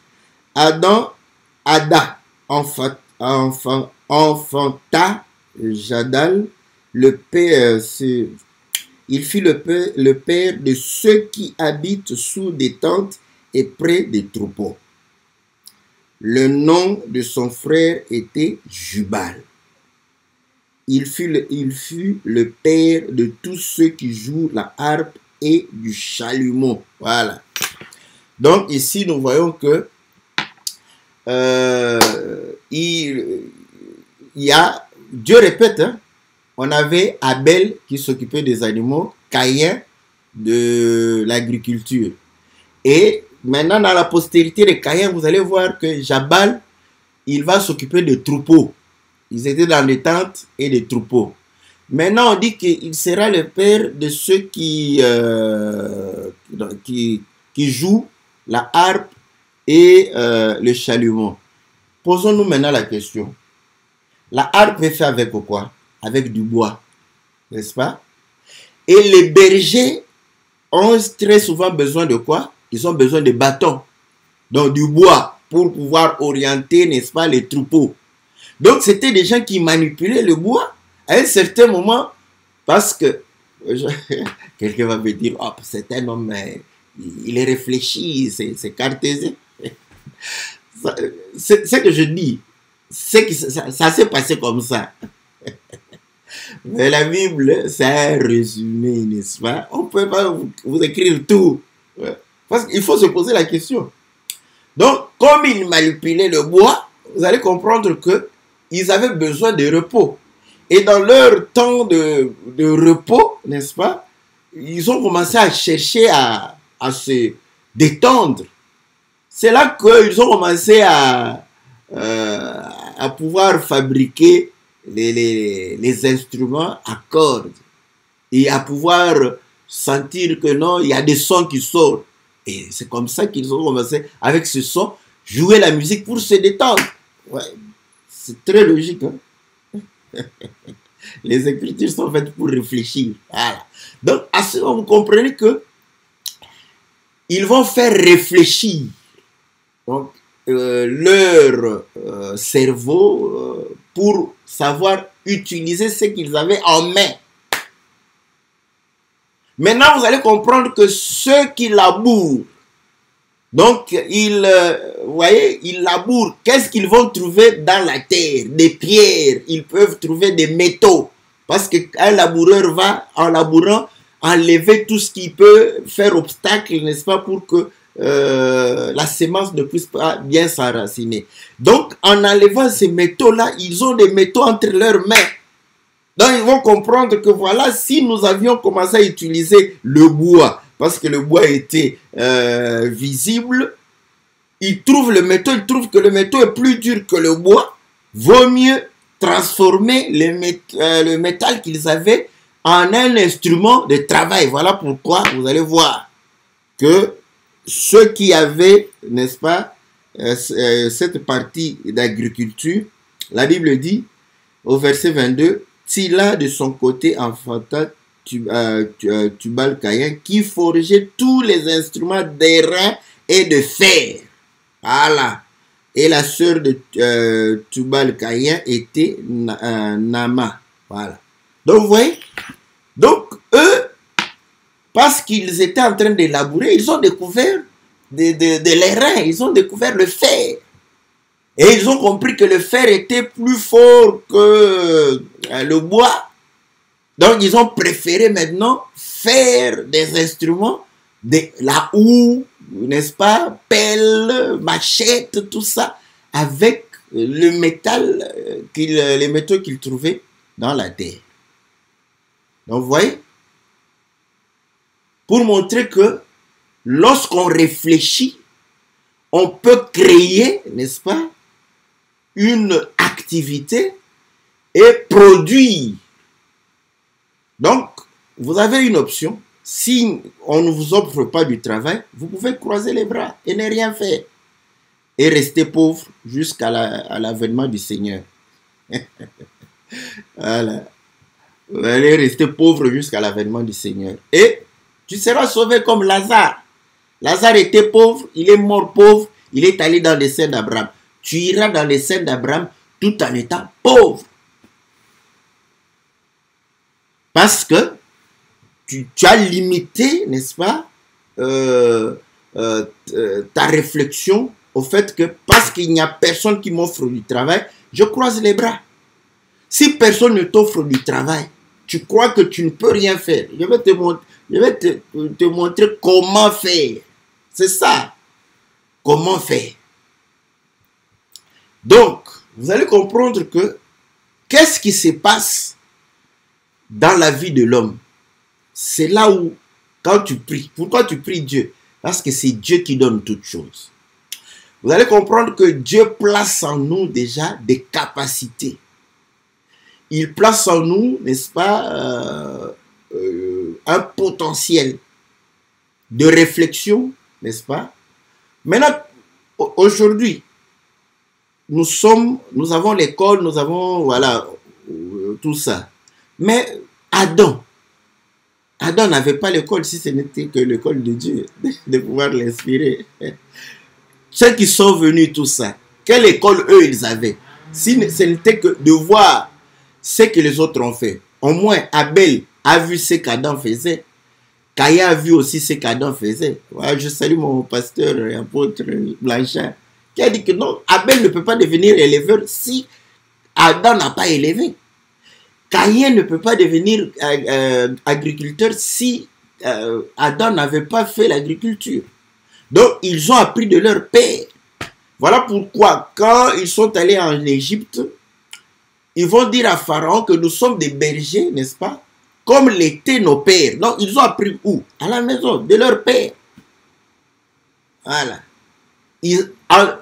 [SPEAKER 1] Ada, en fait, enfanta Jadal, le père, il fut le père de ceux qui habitent sous des tentes et près des troupeaux. Le nom de son frère était Jubal. Il fut le père de tous ceux qui jouent la harpe et du chalumeau. Voilà. Donc ici, nous voyons que il y a, Dieu répète, hein, on avait Abel qui s'occupait des animaux, Caïn de l'agriculture. Et maintenant, dans la postérité de Caïn, vous allez voir que Jabal, il va s'occuper de troupeaux. Ils étaient dans les tentes et des troupeaux. Maintenant, on dit qu'il sera le père de ceux qui jouent la harpe et le chalumeau. Posons-nous maintenant la question. La harpe est faite avec quoi? Avec du bois, n'est-ce pas? Et les bergers ont très souvent besoin de quoi? Ils ont besoin de bâtons, donc du bois, pour pouvoir orienter, n'est-ce pas, les troupeaux. Donc c'était des gens qui manipulaient le bois à un certain moment, parce que quelqu'un va me dire, oh, c'est un homme, il est réfléchi, c'est cartésien. C'est ce que je dis, c'est que ça s'est passé comme ça. Mais la Bible, c'est un résumé, n'est-ce pas? On ne peut pas vous écrire tout. Parce qu'il faut se poser la question. Donc, comme ils manipulaient le bois, vous allez comprendre qu'ils avaient besoin de repos. Et dans leur temps de repos, n'est-ce pas? Ils ont commencé à chercher à se détendre. C'est là qu'ils ont commencé à pouvoir fabriquer les instruments à cordes et à pouvoir sentir que non, il y a des sons qui sortent. Et c'est comme ça qu'ils ont commencé, avec ce son, jouer la musique pour se détendre. Ouais, c'est très logique. Hein? Les écritures sont faites pour réfléchir. Voilà. Donc, à ce moment, vous comprenez que ils vont faire réfléchir donc, leur cerveau pour savoir utiliser ce qu'ils avaient en main. Maintenant, vous allez comprendre que ceux qui labourent, donc, vous voyez, ils labourent. Qu'est-ce qu'ils vont trouver dans la terre? Des pierres. Ils peuvent trouver des métaux. Parce qu'un laboureur va, en labourant, enlever tout ce qui peut faire obstacle, n'est-ce pas, pour que la sémence ne puisse pas bien s'enraciner. Donc, en enlevant ces métaux-là, ils ont des métaux entre leurs mains. Donc, ils vont comprendre que voilà, si nous avions commencé à utiliser le bois, parce que le bois était visible, ils trouvent le métaux, ils trouvent que le métaux est plus dur que le bois, vaut mieux transformer le métal qu'ils avaient en un instrument de travail. Voilà pourquoi vous allez voir que ceux qui avaient, n'est-ce pas, cette partie d'agriculture, la Bible dit au verset 22, Tila de son côté enfanta Tubal-Caïn qui forgeait tous les instruments d'airain et de fer. Voilà. Et la sœur de Tubal-Caïn était Nama. Voilà. Donc, vous voyez, donc eux, parce qu'ils étaient en train de labourer, ils ont découvert de l'airain, ils ont découvert le fer. Et ils ont compris que le fer était plus fort que le bois. Donc, ils ont préféré maintenant faire des instruments, la houe, n'est-ce pas, pelle, machette, tout ça, avec le métal, les métaux qu'ils trouvaient dans la terre. Donc, vous voyez, pour montrer que lorsqu'on réfléchit, on peut créer, n'est-ce pas, une activité et produire. Donc, vous avez une option. Si on ne vous offre pas du travail, vous pouvez croiser les bras et ne rien faire. Et rester pauvre jusqu'à l'avènement du Seigneur. Voilà. Vous allez rester pauvre jusqu'à l'avènement du Seigneur. Et tu seras sauvé comme Lazare. Lazare était pauvre, il est mort pauvre, il est allé dans les seins d'Abraham. Tu iras dans les seins d'Abraham, tout en étant pauvre. Parce que tu as limité, n'est-ce pas, ta réflexion au fait que parce qu'il n'y a personne qui m'offre du travail, je croise les bras. Si personne ne t'offre du travail, tu crois que tu ne peux rien faire. Je vais te montrer comment faire. C'est ça. Comment faire. Donc, vous allez comprendre que qu'est-ce qui se passe dans la vie de l'homme? C'est là où, quand tu pries, pourquoi tu pries Dieu? Parce que c'est Dieu qui donne toutes choses. Vous allez comprendre que Dieu place en nous déjà des capacités. Il place en nous, n'est-ce pas, un potentiel de réflexion, n'est-ce pas? Maintenant, aujourd'hui, nous avons l'école, nous avons, voilà, tout ça. Mais Adam n'avait pas l'école si ce n'était que l'école de Dieu, de pouvoir l'inspirer. Ceux qui sont venus, tout ça, quelle école eux ils avaient? Si ce n'était que de voir ce que les autres ont fait. Au moins, Abel a vu ce qu'Adam faisait. Caïn a vu aussi ce qu'Adam faisait. Voilà, je salue mon pasteur et apôtre Blanchard, qui a dit que non, Abel ne peut pas devenir éleveur si Adam n'a pas élevé. Caïn ne peut pas devenir agriculteur si Adam n'avait pas fait l'agriculture. Donc, ils ont appris de leur père. Voilà pourquoi, quand ils sont allés en Égypte, ils vont dire à Pharaon que nous sommes des bergers, n'est-ce pas? Comme l'étaient nos pères. Donc, ils ont appris où? À la maison de leur père. Voilà.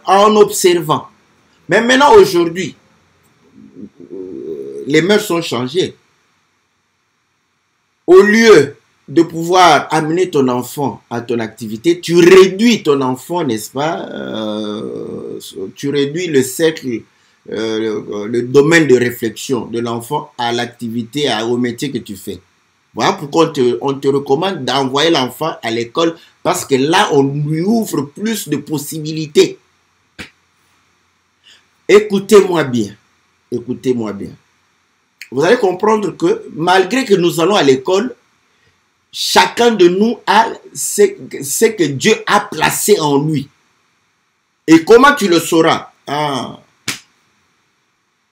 [SPEAKER 1] En observant. Mais maintenant, aujourd'hui, les mœurs sont changées. Au lieu de pouvoir amener ton enfant à ton activité, tu réduis ton enfant, n'est-ce pas? Tu réduis le cercle, le domaine de réflexion de l'enfant à l'activité, au métier que tu fais. Voilà pourquoi on te recommande d'envoyer l'enfant à l'école, parce que là, on lui ouvre plus de possibilités. Écoutez-moi bien. Écoutez-moi bien. Vous allez comprendre que malgré que nous allons à l'école, chacun de nous a ce que Dieu a placé en lui. Et comment tu le sauras?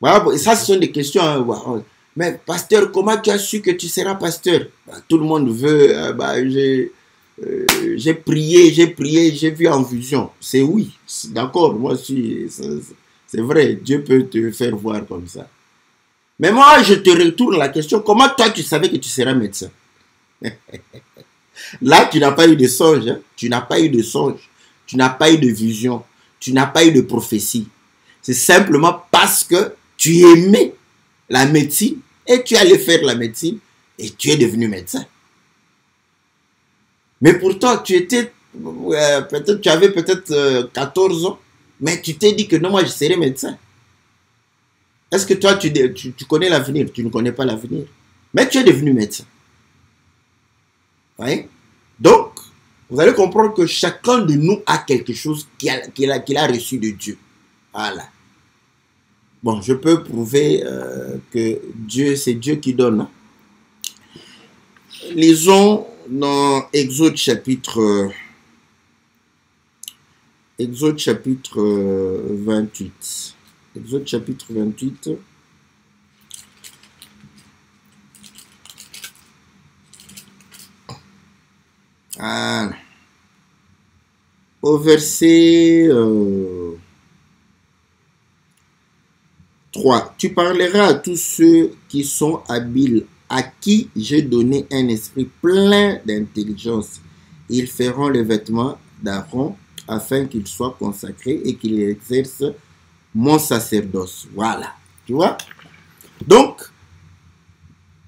[SPEAKER 1] Voilà, ça, ce sont des questions. Mais pasteur, comment tu as su que tu seras pasteur? Tout le monde veut. J'ai prié, j'ai vu en vision. C'est oui, d'accord, moi aussi, c'est vrai, Dieu peut te faire voir comme ça. Mais moi, je te retourne la question, comment toi tu savais que tu seras médecin? Là, tu n'as pas eu de songe, hein? Tu n'as pas eu de songe, tu n'as pas eu de vision, tu n'as pas eu de prophétie. C'est simplement parce que tu aimais la médecine et tu allais faire la médecine et tu es devenu médecin. Mais pourtant, tu étais, peut-être, tu avais peut-être 14 ans, mais tu t'es dit que non, moi je serai médecin. Est-ce que toi, tu connais l'avenir? Tu ne connais pas l'avenir. Mais tu es devenu médecin. Oui? Donc, vous allez comprendre que chacun de nous a quelque chose qu'il a reçu de Dieu. Voilà. Bon, je peux prouver que Dieu, c'est Dieu qui donne. Hein? Lisons dans Exode chapitre 28. Exode chapitre 28. Ah. Au verset 3. Tu parleras à tous ceux qui sont habiles, à qui j'ai donné un esprit plein d'intelligence. Ils feront les vêtements d'Aaron afin qu'il soit consacré et qu'il exerce mon sacerdoce. Voilà. Tu vois? Donc,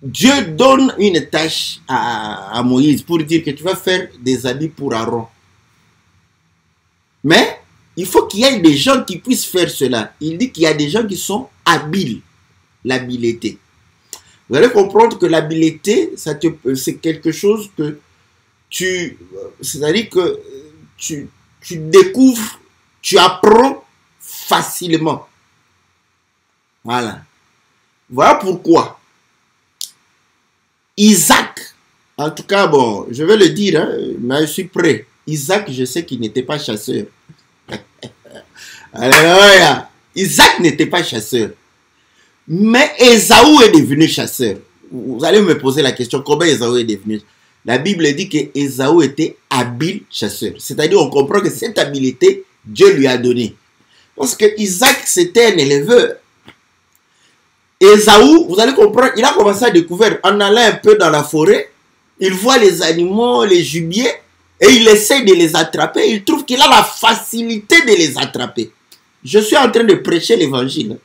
[SPEAKER 1] Dieu donne une tâche à Moïse pour dire que tu vas faire des habits pour Aaron. Mais il faut qu'il y ait des gens qui puissent faire cela. Il dit qu'il y a des gens qui sont habiles. L'habileté. Vous allez comprendre que l'habileté, c'est quelque chose que c'est-à-dire que tu découvres, tu apprends facilement. Voilà. Voilà pourquoi Isaac, en tout cas, bon, je vais le dire, hein, mais je suis prêt. Isaac, je sais qu'il n'était pas chasseur. Alléluia. Isaac n'était pas chasseur. Mais Ésaü est devenu chasseur. Vous allez me poser la question, comment Ésaü est devenu? La Bible dit que Ésaü était habile chasseur. C'est-à-dire, on comprend que cette habileté, Dieu lui a donné. Parce que Isaac, c'était un éleveur. Ésaü, vous allez comprendre, il a commencé à découvrir, en allant un peu dans la forêt, il voit les animaux, les gibiers, et il essaie de les attraper. Il trouve qu'il a la facilité de les attraper. Je suis en train de prêcher l'évangile.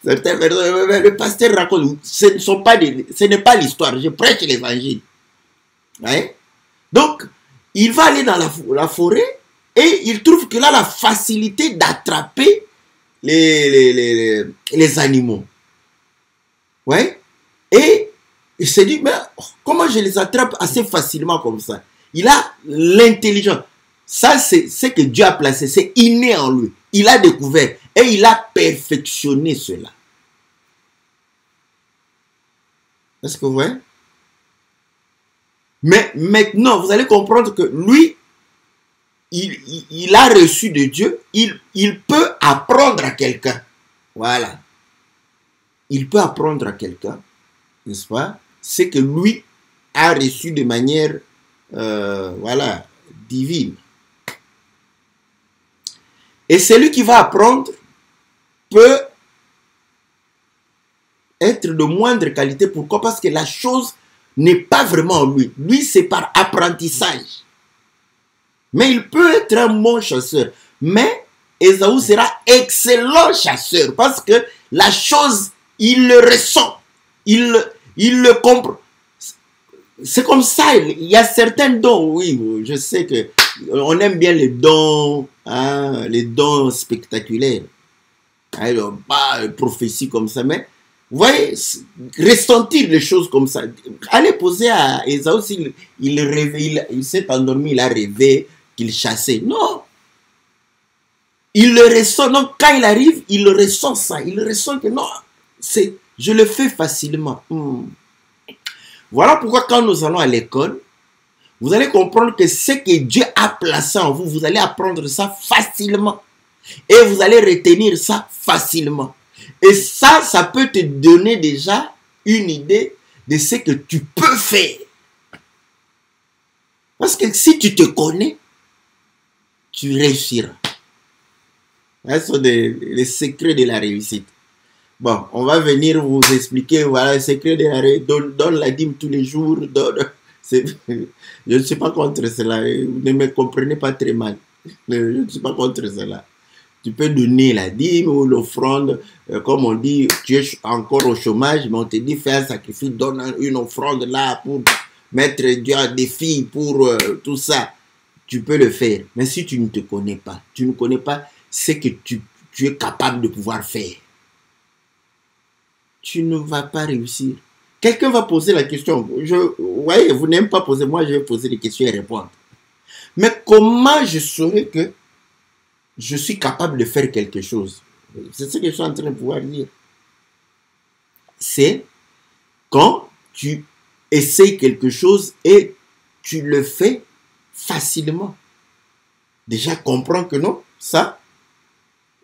[SPEAKER 1] Certains, le pasteur raconte, ce n'est pas l'histoire, je prêche l'évangile. Ouais. Donc, il va aller dans la forêt et il trouve qu'il a la facilité d'attraper les animaux. Ouais. Et il s'est dit, mais comment je les attrape assez facilement comme ça? Il a l'intelligence. Ça, c'est ce que Dieu a placé, c'est inné en lui. Il a découvert et il a perfectionné cela. Est-ce que vous voyez? Mais maintenant, vous allez comprendre que lui, il a reçu de Dieu, il peut apprendre à quelqu'un. Voilà. Il peut apprendre à quelqu'un, n'est-ce pas? C'est que lui a reçu de manière, voilà, divine. Et celui qui va apprendre peut être de moindre qualité. Pourquoi? Parce que la chose n'est pas vraiment en lui. Lui, c'est par apprentissage. Mais il peut être un bon chasseur. Mais Ésaü sera excellent chasseur parce que la chose, il le ressent. Il le comprend. C'est comme ça. Il y a certains dons. Oui, je sais que on aime bien les dons, hein, les dons spectaculaires. Alors, pas prophétie comme ça, mais vous voyez, ressentir les choses comme ça. Allez poser à Ésaü s'il rêvait, il s'est endormi, il a rêvé qu'il chassait. Non. Il le ressent. Donc, quand il arrive, il le ressent ça. Il ressent que non, je le fais facilement. Voilà pourquoi quand nous allons à l'école, vous allez comprendre que ce que Dieu a placé en vous, vous allez apprendre ça facilement. Et vous allez retenir ça facilement. Et ça peut te donner déjà une idée de ce que tu peux faire. Parce que si tu te connais, tu réussiras. Ce sont les secrets de la réussite. Bon, on va venir vous expliquer, voilà, les secrets de la réussite. Donne la dîme tous les jours. Je ne suis pas contre cela. Vous ne me comprenez pas très mal. Je ne suis pas contre cela. Tu peux donner la dîme ou l'offrande, comme on dit, tu es encore au chômage, mais on te dit fais un sacrifice, donne une offrande là pour mettre Dieu en défi, pour tout ça. Tu peux le faire. Mais si tu ne te connais pas, tu ne connais pas ce que tu es capable de pouvoir faire, tu ne vas pas réussir. Quelqu'un va poser la question. Vous voyez, vous n'aimez pas poser, moi je vais poser des questions et répondre. Mais comment je saurais que je suis capable de faire quelque chose? C'est ce que je suis en train de pouvoir dire. C'est quand tu essayes quelque chose et tu le fais facilement. Déjà, comprends que non, ça,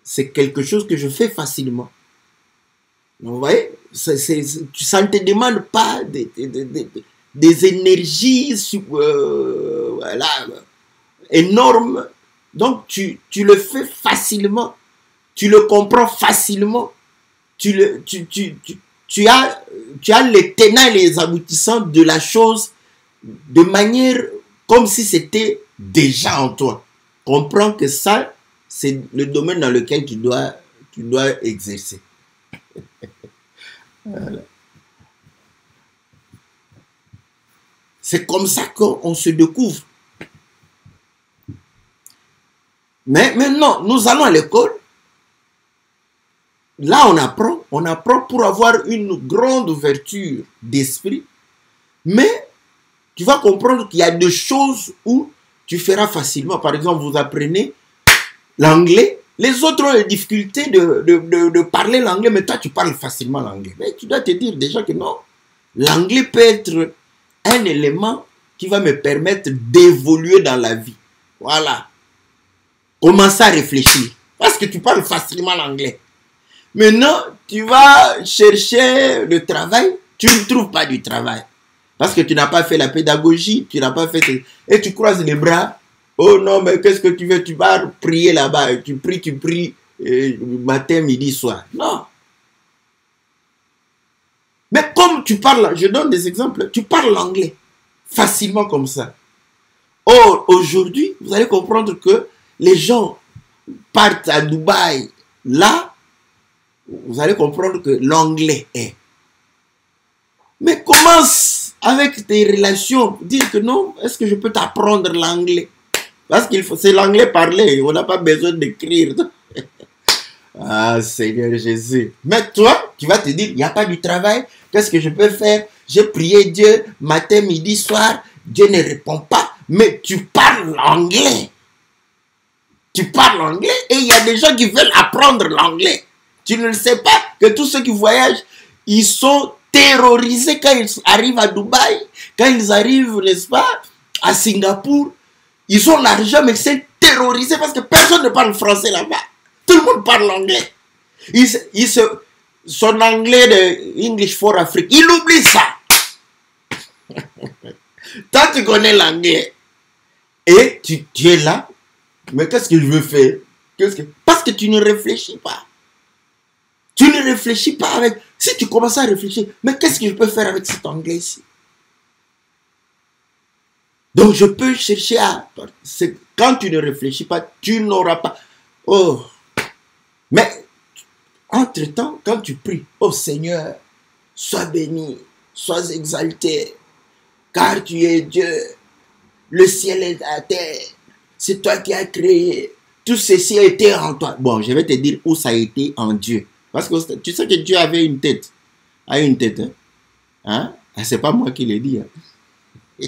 [SPEAKER 1] c'est quelque chose que je fais facilement. Vous voyez, ça ne te demande pas des énergies voilà, énormes. Donc, tu le fais facilement. Tu le comprends facilement. Tu as les tenants et les aboutissants de la chose de manière comme si c'était déjà en toi. Comprends que ça, c'est le domaine dans lequel tu dois exercer. Voilà. C'est comme ça qu'on se découvre. Mais maintenant, nous allons à l'école. Là, on apprend pour avoir une grande ouverture d'esprit. Mais tu vas comprendre qu'il y a des choses où tu feras facilement. Par exemple, vous apprenez l'anglais. Les autres ont des difficultés de parler l'anglais, mais toi, tu parles facilement l'anglais. Mais tu dois te dire déjà que non, l'anglais peut être un élément qui va me permettre d'évoluer dans la vie. Voilà. Commence à réfléchir. Parce que tu parles facilement l'anglais. Maintenant, tu vas chercher le travail, tu ne trouves pas du travail. Parce que tu n'as pas fait la pédagogie, tu n'as pas fait... Et tu croises les bras. Oh non, mais qu'est-ce que tu veux? Tu vas prier là-bas. Tu pries, matin, midi, soir. Non. Mais comme tu parles, je donne des exemples, tu parles l'anglais facilement comme ça. Or, aujourd'hui, vous allez comprendre que les gens partent à Dubaï. Là, vous allez comprendre que l'anglais est. Mais commence avec tes relations. Dire que non, est-ce que je peux t'apprendre l'anglais? Parce qu'il faut, c'est l'anglais parlé. On n'a pas besoin d'écrire. Ah, Seigneur Jésus. Mais toi, tu vas te dire, il n'y a pas du travail. Qu'est-ce que je peux faire? J'ai prié Dieu matin, midi, soir. Dieu ne répond pas. Mais tu parles l'anglais. Tu parles anglais et il y a des gens qui veulent apprendre l'anglais. Tu ne le sais pas que tous ceux qui voyagent, ils sont terrorisés quand ils arrivent à Dubaï, quand ils arrivent, n'est-ce pas, à Singapour. Ils ont l'argent, mais c'est terrorisé parce que personne ne parle français là-bas. Tout le monde parle anglais. Son anglais de English for Africa, il oublie ça. Toi, tu connais l'anglais et tu es là. Mais qu'est-ce que je veux faire? Parce que tu ne réfléchis pas. Tu ne réfléchis pas avec... Si tu commences à réfléchir, mais qu'est-ce que je peux faire avec cet anglais ici? Donc je peux chercher à... Quand tu ne réfléchis pas, tu n'auras pas... Oh! Mais, entre-temps, quand tu pries, oh Seigneur, sois béni, sois exalté, car tu es Dieu, le ciel est à terre. C'est toi qui as créé. Tout ceci a été en toi. Bon, je vais te dire où ça a été en Dieu. Parce que tu sais que Dieu avait une tête. A une tête. Hein? C'est pas moi qui l'ai dit. Hein?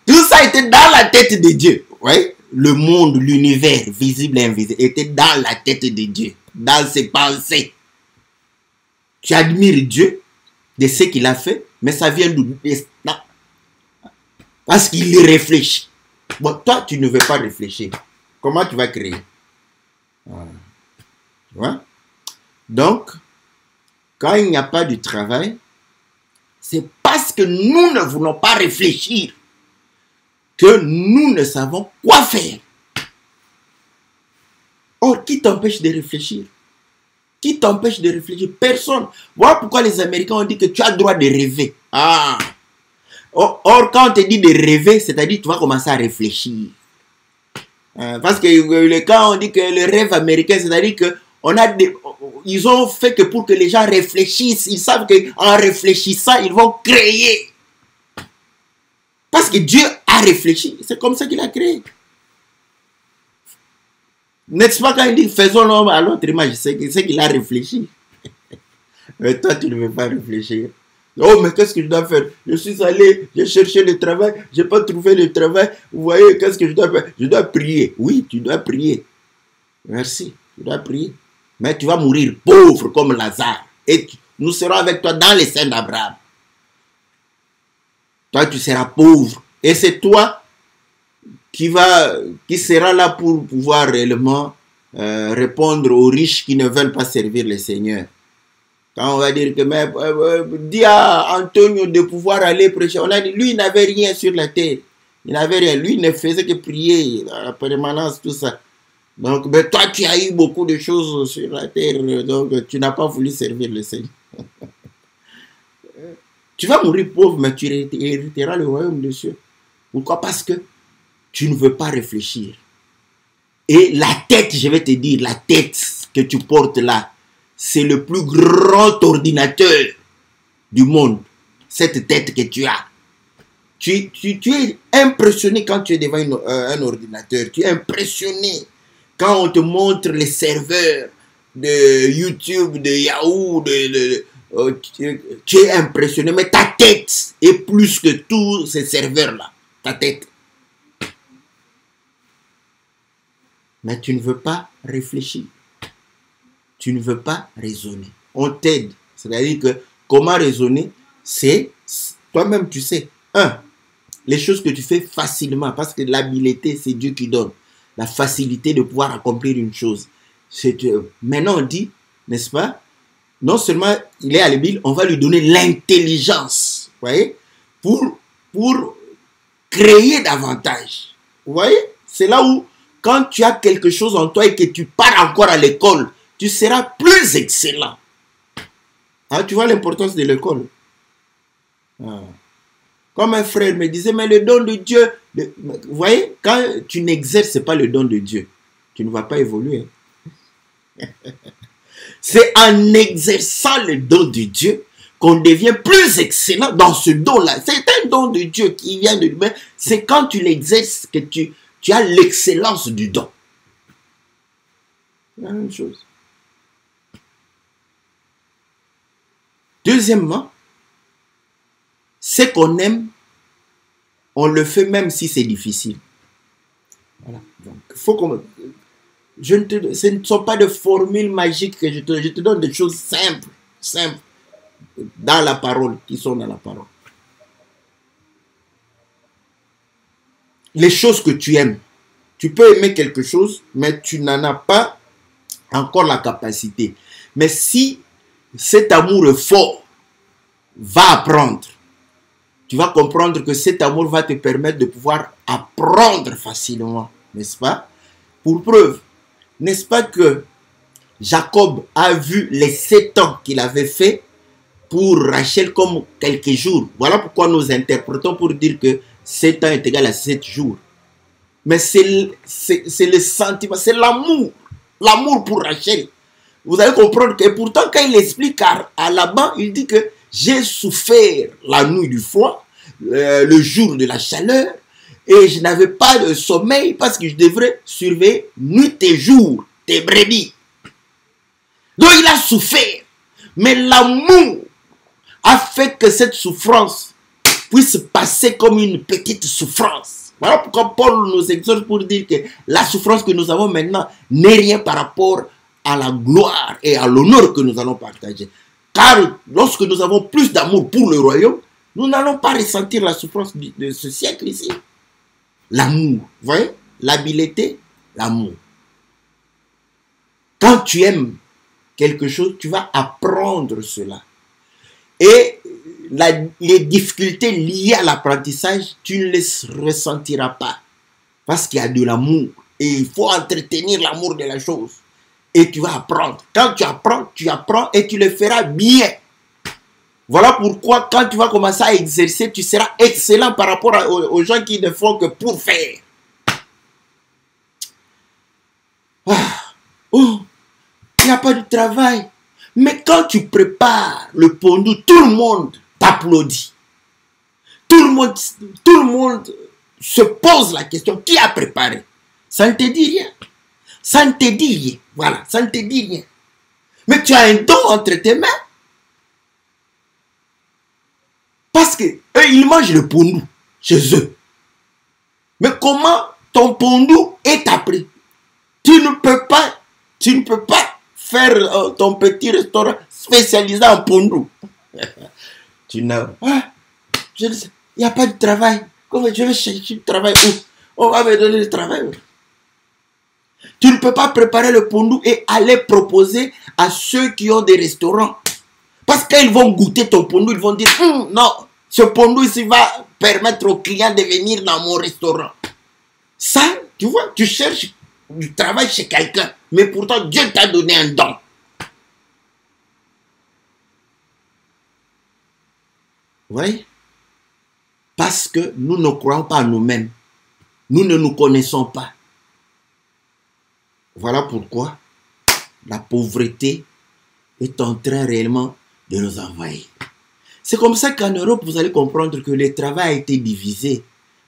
[SPEAKER 1] Tout ça était dans la tête de Dieu. Ouais? Le monde, l'univers, visible et invisible, était dans la tête de Dieu. Dans ses pensées. Tu admires Dieu de ce qu'il a fait, mais ça vient d'où? Parce qu'il y réfléchit. Bon, toi, tu ne veux pas réfléchir. Comment tu vas créer? Voilà. Tu vois? Donc, quand il n'y a pas de travail, c'est parce que nous ne voulons pas réfléchir que nous ne savons quoi faire. Or, qui t'empêche de réfléchir? Qui t'empêche de réfléchir? Personne. Voilà pourquoi les Américains ont dit que tu as le droit de rêver. Ah! Or, quand on te dit de rêver, c'est-à-dire que tu vas commencer à réfléchir. Parce que quand on dit que le rêve américain, c'est-à-dire que ils ont fait que pour que les gens réfléchissent. Ils savent qu'en réfléchissant, ils vont créer. Parce que Dieu a réfléchi. C'est comme ça qu'il a créé. N'est-ce pas quand il dit faisons l'homme à notre image, c'est qu'il a réfléchi. Mais toi, tu ne veux pas réfléchir. Oh, mais qu'est-ce que je dois faire? Je suis allé, j'ai cherché le travail, je n'ai pas trouvé le travail. Vous voyez, qu'est-ce que je dois faire? Je dois prier. Oui, tu dois prier. Merci, tu dois prier. Mais tu vas mourir pauvre comme Lazare. Et nous serons avec toi dans les seins d'Abraham. Toi, tu seras pauvre. Et c'est toi qui sera là pour pouvoir réellement répondre aux riches qui ne veulent pas servir le Seigneur. Quand on va dire que, dis à Antonio de pouvoir aller prêcher, on a dit, lui, il n'avait rien sur la terre. Il n'avait rien. Lui, il ne faisait que prier, la permanence, tout ça. Donc, mais toi, tu as eu beaucoup de choses sur la terre, donc tu n'as pas voulu servir le Seigneur. Tu vas mourir pauvre, mais tu hériteras le royaume des cieux. Pourquoi? Parce que tu ne veux pas réfléchir. Et la tête, je vais te dire, la tête que tu portes là, c'est le plus grand ordinateur du monde. Cette tête que tu as. Tu es impressionné quand tu es devant un ordinateur. Tu es impressionné quand on te montre les serveurs de YouTube, de Yahoo, tu es impressionné. Mais ta tête est plus que tous ces serveurs-là. Ta tête. mais tu ne veux pas réfléchir. Tu ne veux pas raisonner. On t'aide. C'est-à-dire que comment raisonner, c'est toi-même, tu sais. Les choses que tu fais facilement, parce que l'habileté, c'est Dieu qui donne. La facilité de pouvoir accomplir une chose. Maintenant, on dit, n'est-ce pas? Non seulement il est habile, on va lui donner l'intelligence, vous voyez, pour créer davantage. Vous voyez? C'est là où, quand tu as quelque chose en toi et que tu pars encore à l'école, tu seras plus excellent. Hein, tu vois l'importance de l'école. Comme un frère me disait, mais le don de Dieu, vous voyez, quand tu n'exerces pas le don de Dieu, tu ne vas pas évoluer. C'est en exerçant le don de Dieu qu'on devient plus excellent dans ce don-là. C'est un don de Dieu qui vient de lui-même. C'est quand tu l'exerces que tu as l'excellence du don. La même chose. Deuxièmement, ce qu'on aime, on le fait même si c'est difficile. Voilà. Donc, il faut qu'on... ce ne sont pas de formules magiques que je te donne des choses simples, dans la parole, qui sont dans la parole. Les choses que tu aimes. Tu peux aimer quelque chose, mais tu n'en as pas encore la capacité. Mais si cet amour est fort, va apprendre. Tu vas comprendre que cet amour va te permettre de pouvoir apprendre facilement, n'est-ce pas? Pour preuve, n'est-ce pas que Jacob a vu les 7 ans qu'il avait fait pour Rachel comme quelques jours. Voilà pourquoi nous interprétons pour dire que 7 ans est égal à 7 jours. Mais c'est le sentiment, c'est l'amour. L'amour pour Rachel. Vous allez comprendre que pourtant quand il explique à Laban, il dit que j'ai souffert la nuit du froid, le jour de la chaleur, et je n'avais pas de sommeil parce que je devrais surveiller nuit et jour tes brebis. Donc il a souffert. Mais l'amour a fait que cette souffrance puisse passer comme une petite souffrance. Voilà pourquoi Paul nous exhorte pour dire que la souffrance que nous avons maintenant n'est rien par rapport à la gloire et à l'honneur que nous allons partager. Car lorsque nous avons plus d'amour pour le royaume, nous n'allons pas ressentir la souffrance de ce siècle ici. L'amour, vous voyez? L'habileté, l'amour. Quand tu aimes quelque chose, tu vas apprendre cela. Et les difficultés liées à l'apprentissage, tu ne les ressentiras pas. Parce qu'il y a de l'amour. Et il faut entretenir l'amour de la chose. Et tu vas apprendre. Quand tu apprends et tu le feras bien. Voilà pourquoi quand tu vas commencer à exercer, tu seras excellent par rapport aux gens qui ne font que pour faire. Oh, il n'y a pas de travail. Mais quand tu prépares le pondou, tout le monde t'applaudit. Tout le monde se pose la question, qui a préparé? Ça ne te dit rien. Ça ne te dit rien. Voilà, ça ne te dit rien. Mais tu as un don entre tes mains. Parce que eux, ils mangent le pondou chez eux. Mais comment ton pondou est appris? Tu ne peux pas faire ton petit restaurant spécialisé en pondou. Tu n'as il n'y a pas de travail. Comment je vais chercher du travail où? On va me donner le travail. Tu ne peux pas préparer le pondou et aller proposer à ceux qui ont des restaurants. Parce qu'ils vont goûter ton pondou, ils vont dire non, ce pondou ici va permettre aux clients de venir dans mon restaurant. Ça, tu vois, tu cherches du travail chez quelqu'un, mais pourtant Dieu t'a donné un don. Vous voyez? Parce que nous ne croyons pas à nous-mêmes. Nous ne nous connaissons pas. Voilà pourquoi la pauvreté est en train réellement de nous envahir. C'est comme ça qu'en Europe, vous allez comprendre que le travail a été divisé.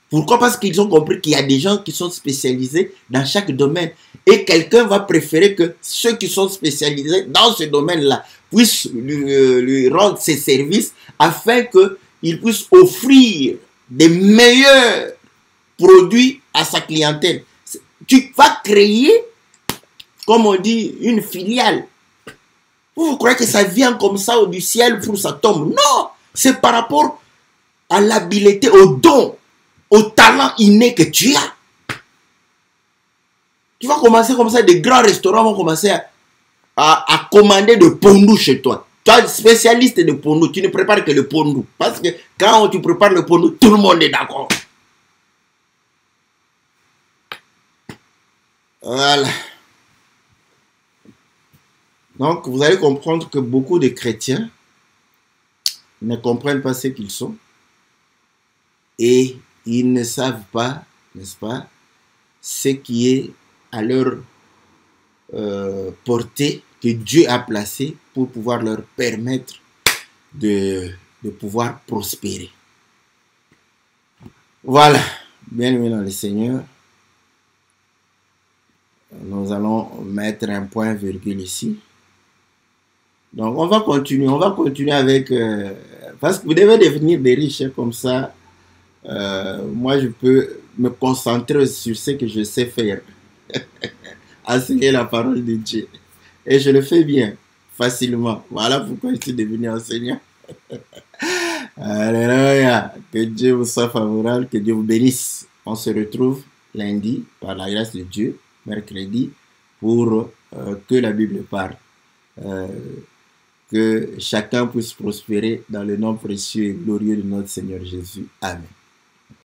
[SPEAKER 1] Pourquoi? Parce qu'ils ont compris qu'il y a des gens qui sont spécialisés dans chaque domaine. Et quelqu'un va préférer que ceux qui sont spécialisés dans ce domaine-là puissent lui rendre ses services afin qu'il puisse offrir des meilleurs produits à sa clientèle. Tu vas créer comme on dit, une filiale. Vous croyez que ça vient comme ça du ciel pour ça tombe? Non, c'est par rapport à l'habileté, au don, au talent inné que tu as. Tu vas commencer comme ça, des grands restaurants vont commencer à commander de pondou chez toi. Tu es spécialiste de pondou, tu ne prépares que le pondou. Parce que quand tu prépares le pondou, tout le monde est d'accord. Voilà. Donc, vous allez comprendre que beaucoup de chrétiens ne comprennent pas ce qu'ils sont. Et ils ne savent pas, n'est-ce pas, ce qui est à leur portée que Dieu a placé pour pouvoir leur permettre de pouvoir prospérer. Voilà, bien-aimés dans le Seigneur, nous allons mettre un point virgule ici. Donc on va continuer avec, parce que vous devez devenir des riches hein, comme ça. Moi je peux me concentrer sur ce que je sais faire. Enseigner la parole de Dieu. Et je le fais bien, facilement. Voilà pourquoi je suis devenu enseignant. Alléluia. Que Dieu vous soit favorable, que Dieu vous bénisse. On se retrouve lundi, par la grâce de Dieu, mercredi, pour que la Bible parle. Que chacun puisse prospérer dans le nom précieux et glorieux de notre Seigneur Jésus. Amen.